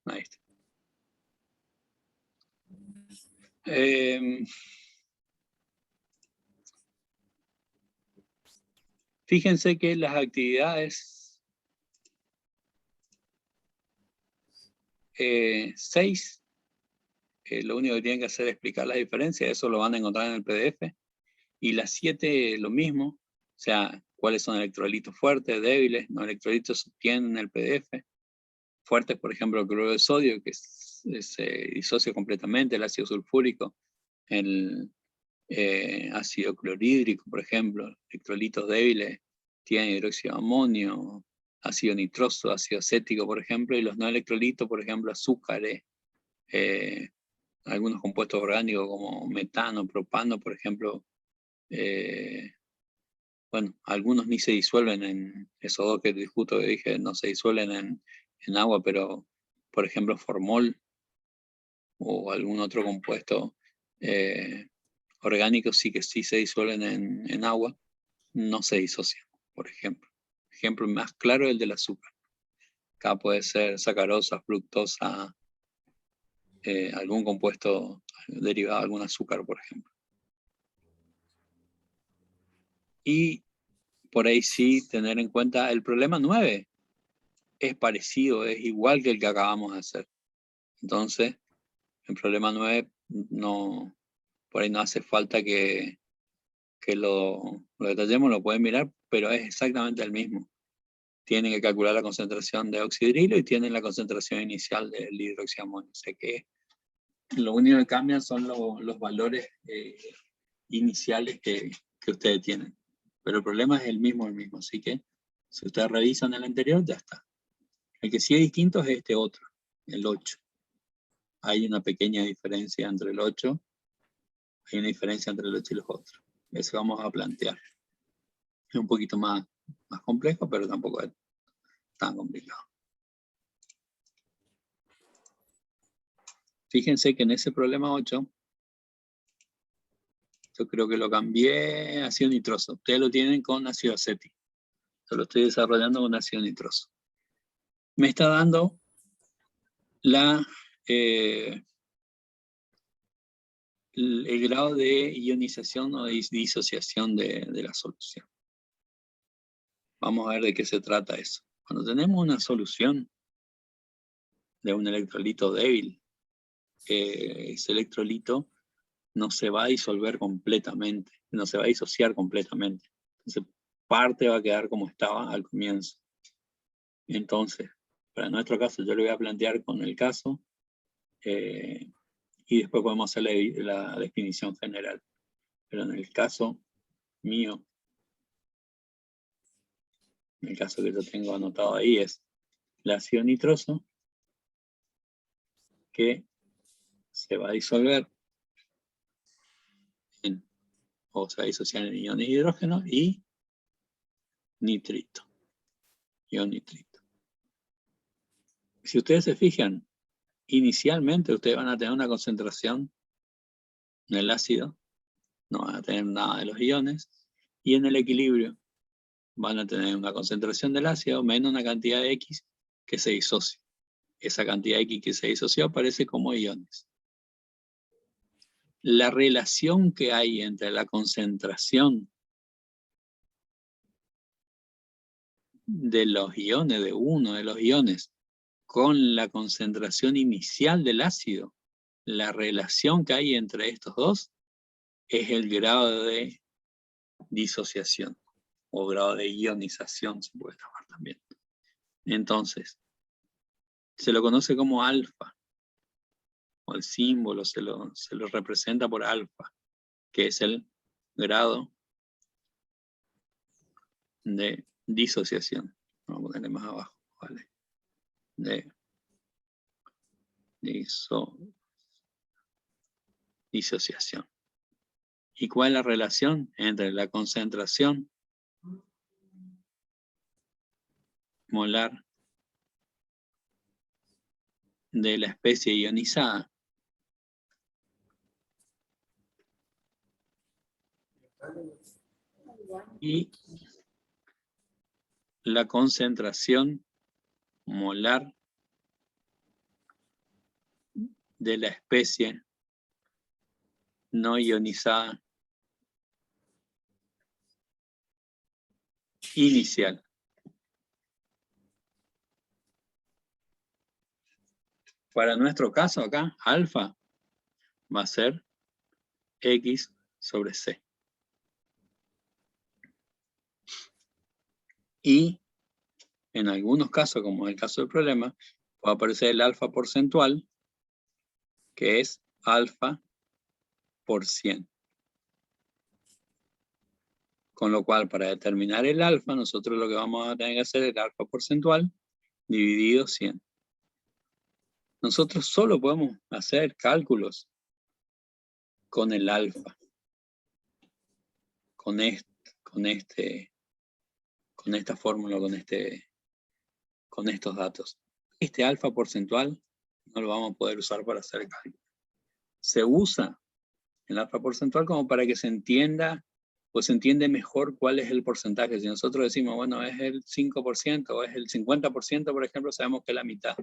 A: Ahí está. Fíjense que las actividades 6, lo único que tienen que hacer es explicar la diferencia, eso lo van a encontrar en el PDF. Y las 7 lo mismo, o sea, cuáles son electrolitos fuertes, débiles, no electrolitos tienen el PDF. Fuertes, por ejemplo, el cloruro de sodio, que se disocia completamente, el ácido sulfúrico, el ácido clorhídrico, por ejemplo. Electrolitos débiles tienen hidróxido de amonio, ácido nitroso, ácido acético, por ejemplo, y los no electrolitos, por ejemplo, azúcares, algunos compuestos orgánicos como metano, propano, por ejemplo. Bueno, algunos ni se disuelven en esos dos que justo que dije, no se disuelven en agua, pero por ejemplo formol o algún otro compuesto orgánico sí que sí se disuelven en agua, no se disocian, por ejemplo. Ejemplo más claro es el del azúcar. Acá puede ser sacarosa, fructosa, algún compuesto derivado de algún azúcar, por ejemplo. Y por ahí sí tener en cuenta el problema 9. Es parecido, es igual que el que acabamos de hacer. Entonces, el problema 9 no, por ahí no hace falta que lo detallemos, lo pueden mirar, pero es exactamente el mismo. Tienen que calcular la concentración de oxidrilo y tienen la concentración inicial del hidroxiamonio. O sea que lo único que cambian son los valores iniciales que ustedes tienen. Pero el problema es el mismo. Así que si ustedes revisan el anterior, ya está. El que sí es distinto es este otro, el 8. Hay una pequeña diferencia entre el 8. Hay una diferencia entre el 8 y los otros. Eso vamos a plantear. Es un poquito más complejo, pero tampoco es tan complicado. Fíjense que en ese problema 8, yo creo que lo cambié a ácido nitroso. Ustedes lo tienen con ácido acético. Yo lo estoy desarrollando con ácido nitroso. Me está dando el grado de ionización o de disociación de la solución. Vamos a ver de qué se trata eso. Cuando tenemos una solución de un electrolito débil, ese electrolito no se va a disolver completamente, no se va a disociar completamente. Entonces, parte va a quedar como estaba al comienzo. Entonces, para nuestro caso, yo lo voy a plantear con el caso y después podemos hacer la definición general. Pero en el caso mío, el caso que yo tengo anotado ahí es el ácido nitroso que se va a disolver o se va a disociar en iones de hidrógeno y nitrito. Ion nitrito. Si ustedes se fijan, inicialmente ustedes van a tener una concentración en el ácido, no van a tener nada de los iones, y en el equilibrio van a tener una concentración del ácido menos una cantidad de X que se disocia. Esa cantidad X que se disoció aparece como iones. la relación que hay entre la concentración de los iones, de uno de los iones, con la concentración inicial del ácido, la relación que hay entre estos dos es el grado de disociación o grado de ionización, se puede llamar también. Entonces, se lo conoce como alfa, o el símbolo se lo representa por alfa, que es el grado de disociación. Vamos a ponerle más abajo, ¿vale? De disociación. ¿Y cuál es la relación entre la concentración molar de la especie ionizada y la concentración molar de la especie no ionizada inicial? Para nuestro caso acá, alfa va a ser X sobre C. Y en algunos casos, como en el caso del problema, puede aparecer el alfa porcentual, que es alfa por 100. Con lo cual, para determinar el alfa, nosotros lo que vamos a tener que hacer es el alfa porcentual dividido 100. Nosotros solo podemos hacer cálculos con el alfa, con esta fórmula, con estos datos. Este alfa porcentual no lo vamos a poder usar para hacer cálculo. Se usa el alfa porcentual como para que se entienda o se entiende mejor cuál es el porcentaje. Si nosotros decimos, bueno, es el 5% o es el 50%, por ejemplo, sabemos que es la mitad.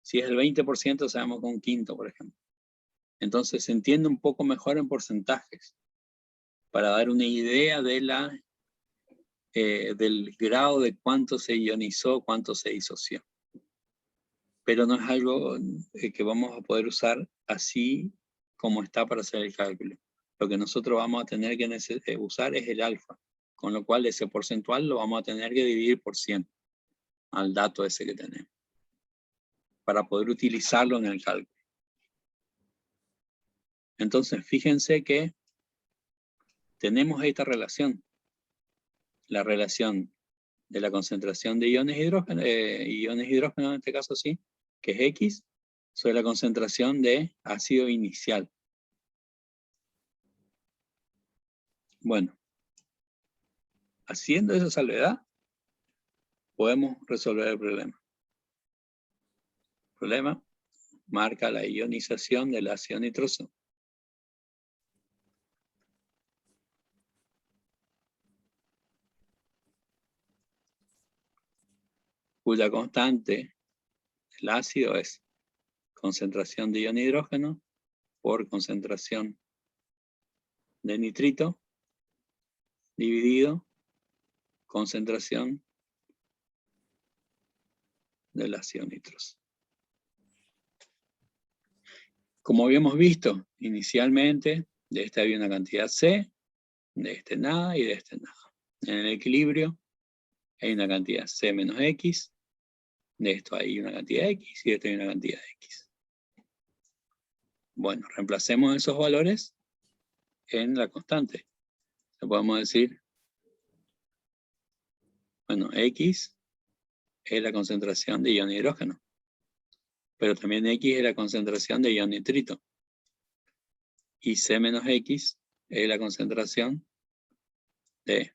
A: Si es el 20%, sabemos que es un quinto, por ejemplo. Entonces se entiende un poco mejor en porcentajes para dar una idea de del grado de cuánto se ionizó, cuánto se disoció. Pero no es algo que vamos a poder usar así como está para hacer el cálculo. Lo que nosotros vamos a tener que usar es el alfa, con lo cual ese porcentual lo vamos a tener que dividir por 100 al dato ese que tenemos, para poder utilizarlo en el cálculo. Entonces, fíjense que tenemos esta relación, la relación de la concentración de iones hidrógeno en este caso sí, que es X, sobre la concentración de ácido inicial. Bueno, haciendo esa salvedad, podemos resolver el problema. El problema marca la ionización del ácido nitroso. Cuya constante del ácido es concentración de ion hidrógeno por concentración de nitrito dividido concentración del ácido nitroso. Como habíamos visto inicialmente, de este había una cantidad C, de este nada y de este nada. En el equilibrio hay una cantidad C menos X, de esto hay una cantidad X y de esto hay una cantidad X. Bueno, reemplacemos esos valores en la constante. Le podemos decir, bueno, X es la concentración de ion hidrógeno, pero también X es la concentración de ion nitrito. Y C menos X es la concentración de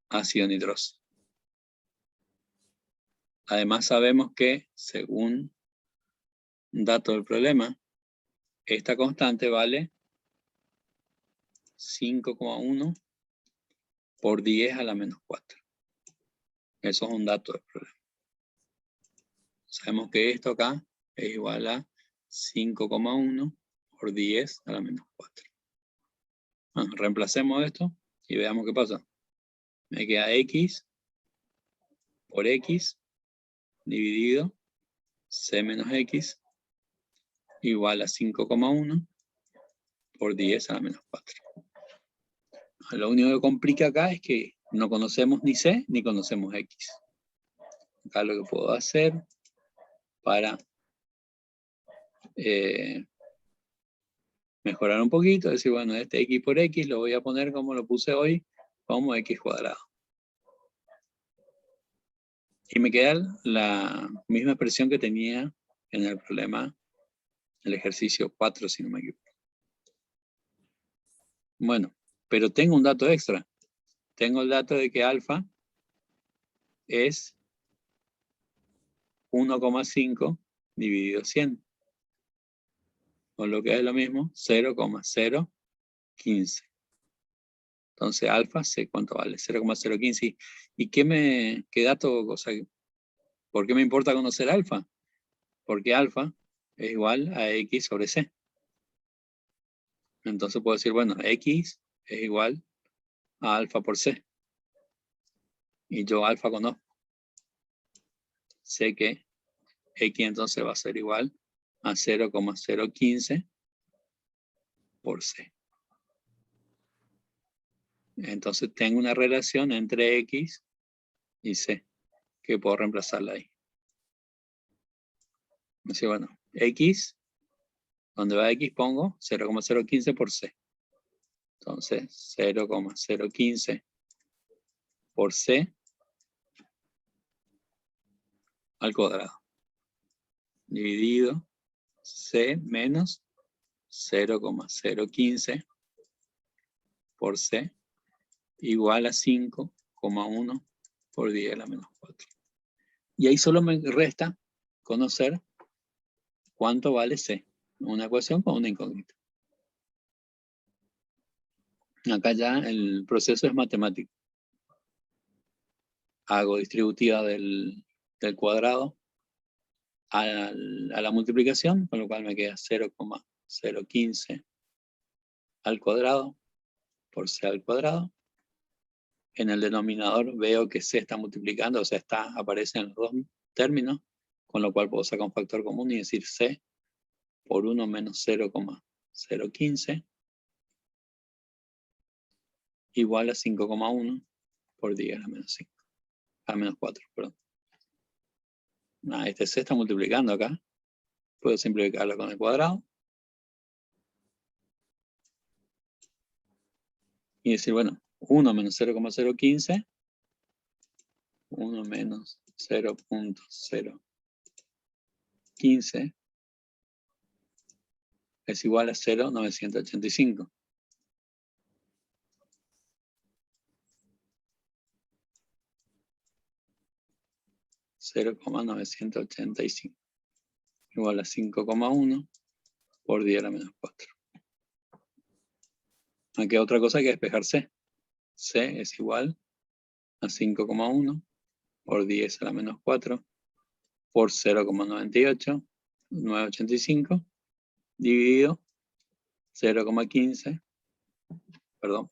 A: ácido nitroso. Además sabemos que, según un dato del problema, esta constante vale 5,1 por 10 a la menos 4. Eso es un dato del problema. Sabemos que esto acá es igual a 5,1 por 10 a la menos 4. Bueno, reemplacemos esto y veamos qué pasa. Me queda x por x dividido c menos x igual a 5,1 por 10 a la menos 4. Lo único que complica acá es que no conocemos ni c ni conocemos x. Acá lo que puedo hacer para mejorar un poquito, decir, bueno, este x por x lo voy a poner como lo puse hoy, como x cuadrado. Y me queda la misma expresión que tenía en el problema, el ejercicio 4, si no me equivoco. Bueno, pero tengo un dato extra. Tengo el dato de que alfa es 1,5 dividido 100. Con lo que es lo mismo, 0,015. Entonces alfa, sé cuánto vale, 0,015. ¿Y qué dato, o sea, por qué me importa conocer alfa? Porque alfa es igual a x sobre c. Entonces puedo decir, bueno, x es igual a alfa por c. Y yo alfa conozco. Sé que x entonces va a ser igual a 0,015 por c. Entonces tengo una relación entre x y c, que puedo reemplazarla ahí. Así, bueno, x, donde va x pongo 0,015 por c. Entonces 0,015 por c al cuadrado. Dividido c menos 0,015 por c igual a 5,1 por 10 a la menos 4. Y ahí solo me resta conocer cuánto vale c. Una ecuación con una incógnita. Acá ya el proceso es matemático. Hago distributiva del cuadrado a la multiplicación, con lo cual me queda 0,015 al cuadrado por c al cuadrado. En el denominador veo que c está multiplicando, o sea, aparecen los dos términos, con lo cual puedo sacar un factor común y decir c por 1 menos 0,015 igual a 5,1 por 10 a la menos 5. A menos 4, perdón. Este c está multiplicando acá. Puedo simplificarlo con el cuadrado. Y decir, bueno, 1 menos 0,015. 1 menos 0,015 es igual a 0,985. Igual a 5,1 por 10 a la menos 4. Aquí hay otra cosa que despejar c. C es igual a 5,1 por 10 a la menos 4 por 0,985 dividido 0,015 al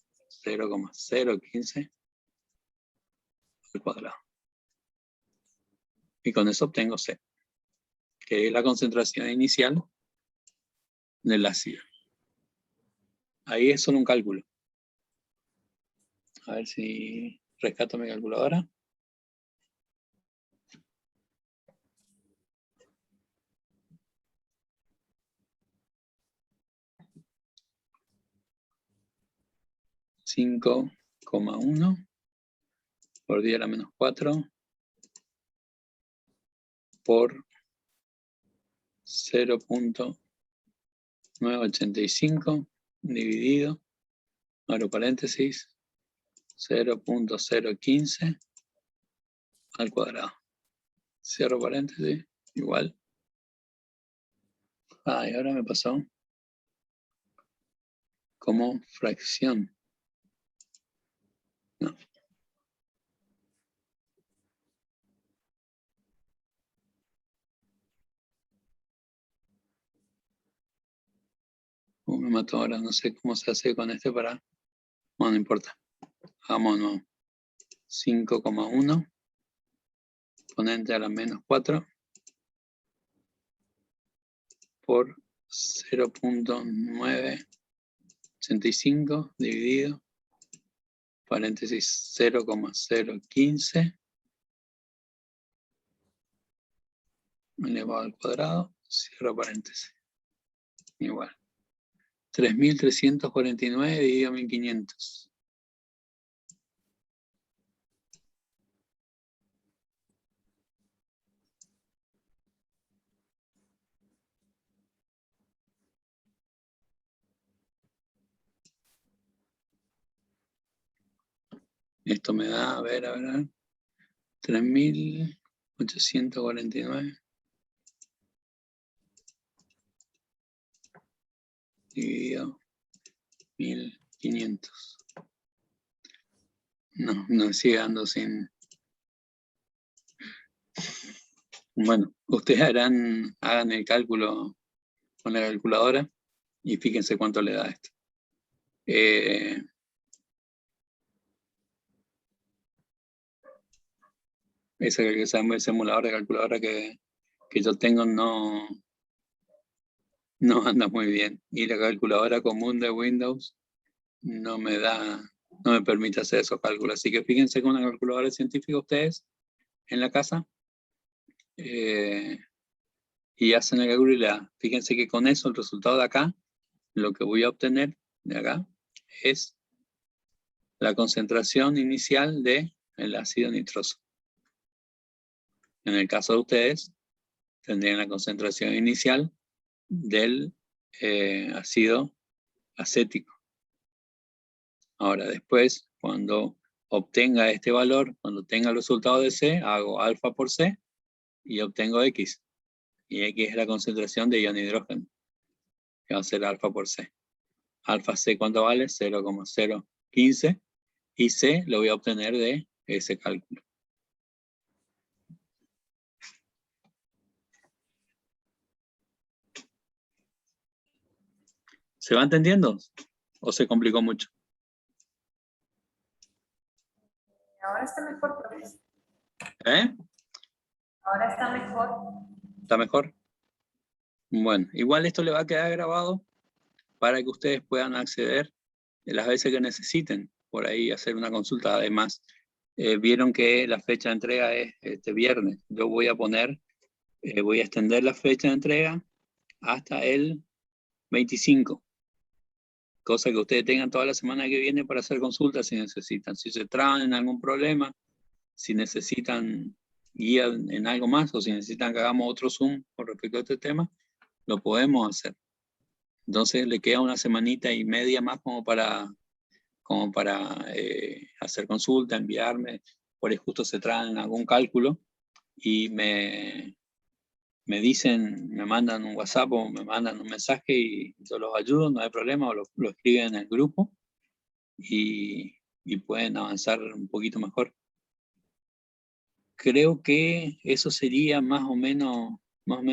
A: cuadrado. Y con eso obtengo C, que es la concentración inicial del ácido. Ahí es solo un cálculo. A ver si rescato mi calculadora. (5,1) por 10 a la menos 4 por 0,985 dividido, abro paréntesis, 0,015 al cuadrado. Cierro paréntesis, igual. Y ahora me pasó como fracción. No. Me mató ahora, no sé cómo se hace con este para... Bueno, no importa. Hagamos no. 5,1. Exponente a la menos 4. Por 0.985 dividido. Paréntesis 0,015. Elevado al cuadrado. Cierro paréntesis. Igual. 3.349 dividido 1.500. Esto me da, a ver. 3.849 dividido 1.500. No sigue dando sin... Bueno, ustedes hagan el cálculo con la calculadora y fíjense cuánto le da esto. Ese simulador de calculadora que yo tengo no anda muy bien. Y la calculadora común de Windows no me permite hacer esos cálculos. Así que fíjense con una calculadora científica ustedes en la casa y hacen el cálculo y fíjense que con eso el resultado de acá, lo que voy a obtener de acá es la concentración inicial del ácido nitroso. En el caso de ustedes, tendrían la concentración inicial del ácido acético. Ahora, después, cuando obtenga este valor, cuando tenga el resultado de C, hago alfa por C y obtengo X. Y X es la concentración de ion hidrógeno, que va a ser alfa por C. Alfa C, ¿cuánto vale? 0,015. Y C lo voy a obtener de ese cálculo. ¿Se va entendiendo? ¿O se complicó mucho?
C: Ahora está mejor, profesor.
E: Ahora está mejor.
A: ¿Está mejor? Bueno, igual esto le va a quedar grabado para que ustedes puedan acceder las veces que necesiten, por ahí hacer una consulta. Además, vieron que la fecha de entrega es este viernes. Yo voy a extender la fecha de entrega hasta el 25. Cosa que ustedes tengan toda la semana que viene para hacer consultas si necesitan. Si se traban en algún problema, si necesitan guía en algo más o si necesitan que hagamos otro Zoom con respecto a este tema, lo podemos hacer. Entonces le queda una semanita y media más como para hacer consulta, enviarme, por ahí justo se traen algún cálculo y me dicen, me mandan un WhatsApp o me mandan un mensaje y yo los ayudo, no hay problema, o lo escriben en el grupo y pueden avanzar un poquito mejor. Creo que eso sería más o menos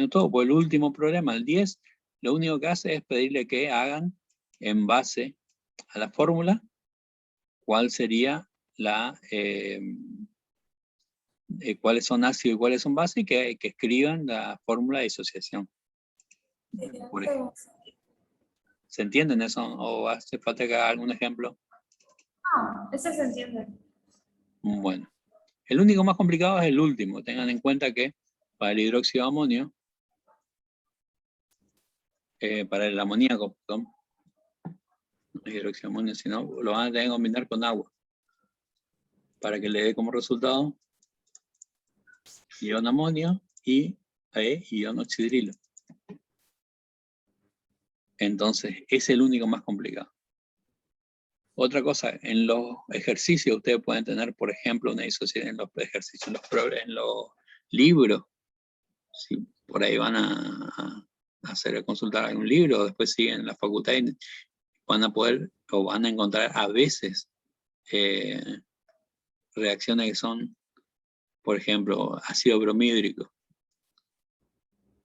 A: todo. Por el último problema, el 10, lo único que hace es pedirle que hagan en base a la fórmula cuál sería cuáles son ácidos y cuáles son bases y que escriban la fórmula de disociación. Por ejemplo. ¿Se entienden eso? ¿O hace falta que haga algún ejemplo?
E: No, ese se entiende.
A: Bueno. El único más complicado es el último. Tengan en cuenta que para el hidróxido de amonio, para el amoníaco, perdón, no es hidróxido de amonio, sino lo van a tener que combinar con agua para que le dé como resultado ion amonio y ion oxidrilo. Entonces, es el único más complicado. Otra cosa, en los ejercicios ustedes pueden tener, por ejemplo, una disociación en los ejercicios, en los libros. Si por ahí van a consultar algún libro, después siguen en la facultad y van a poder o van a encontrar a veces reacciones que son, por ejemplo, ácido bromhídrico.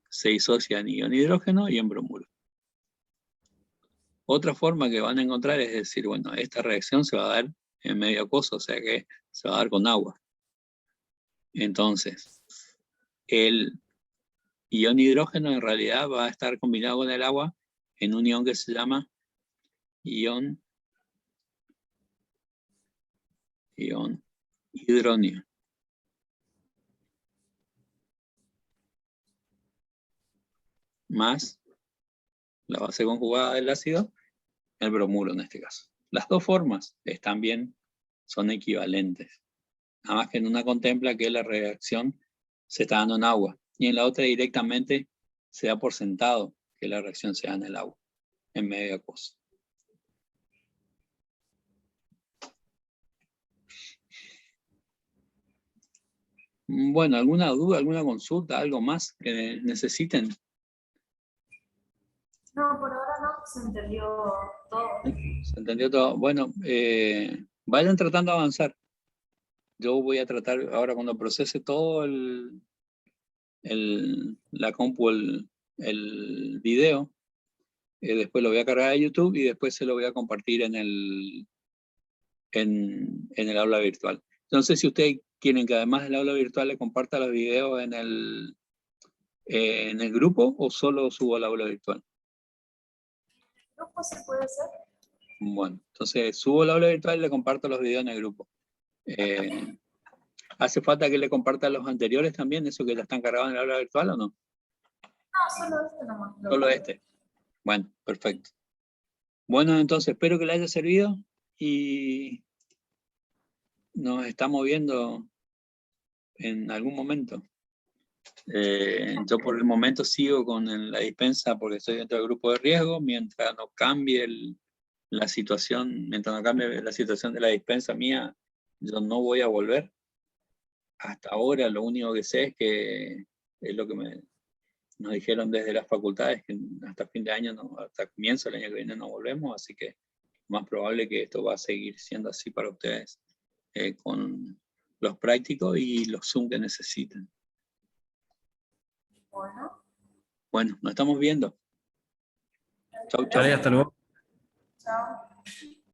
A: Se disocia en ion hidrógeno y en bromuro. Otra forma que van a encontrar es decir, bueno, esta reacción se va a dar en medio acuoso, o sea que se va a dar con agua. Entonces, el ion hidrógeno en realidad va a estar combinado con el agua en un ion que se llama ion hidronio. Más la base conjugada del ácido, el bromuro en este caso. Las dos formas están bien, son equivalentes. Nada más que en una contempla que la reacción se está dando en agua y en la otra directamente se da por sentado que la reacción se da en el agua, en medio acuoso. Bueno, ¿alguna duda, alguna consulta, algo más que necesiten?
E: No, por ahora no, se entendió todo.
A: ¿Se entendió todo? Bueno, vayan tratando de avanzar. Yo voy a tratar, ahora cuando procese todo la compu, el video, después lo voy a cargar a YouTube y después se lo voy a compartir en el aula virtual. No sé si ustedes quieren que además del aula virtual le comparta los videos en el grupo o solo subo al aula virtual.
E: ¿Grupo se puede hacer?
A: Bueno, entonces subo al aula virtual y le comparto los videos en el grupo. ¿Hace falta que le compartan los anteriores también, eso que ya están cargados en el aula virtual o no?
E: No, solo este nomás.
A: Solo este. Bueno, perfecto. Bueno, entonces espero que le haya servido y nos estamos viendo en algún momento. Yo por el momento sigo con la dispensa porque estoy dentro del grupo de riesgo. Mientras no cambie la situación, mientras no cambie la situación de la dispensa mía, yo no voy a volver. Hasta ahora lo único que sé es que es lo que nos dijeron desde las facultades, que hasta fin de año, hasta comienzo del año que viene no volvemos, así que más probable que esto va a seguir siendo así para ustedes con los prácticos y los Zoom que necesiten.
E: Bueno.
A: Bueno, nos estamos viendo. Chau, chau.
D: Vale, hasta luego.
E: Chao.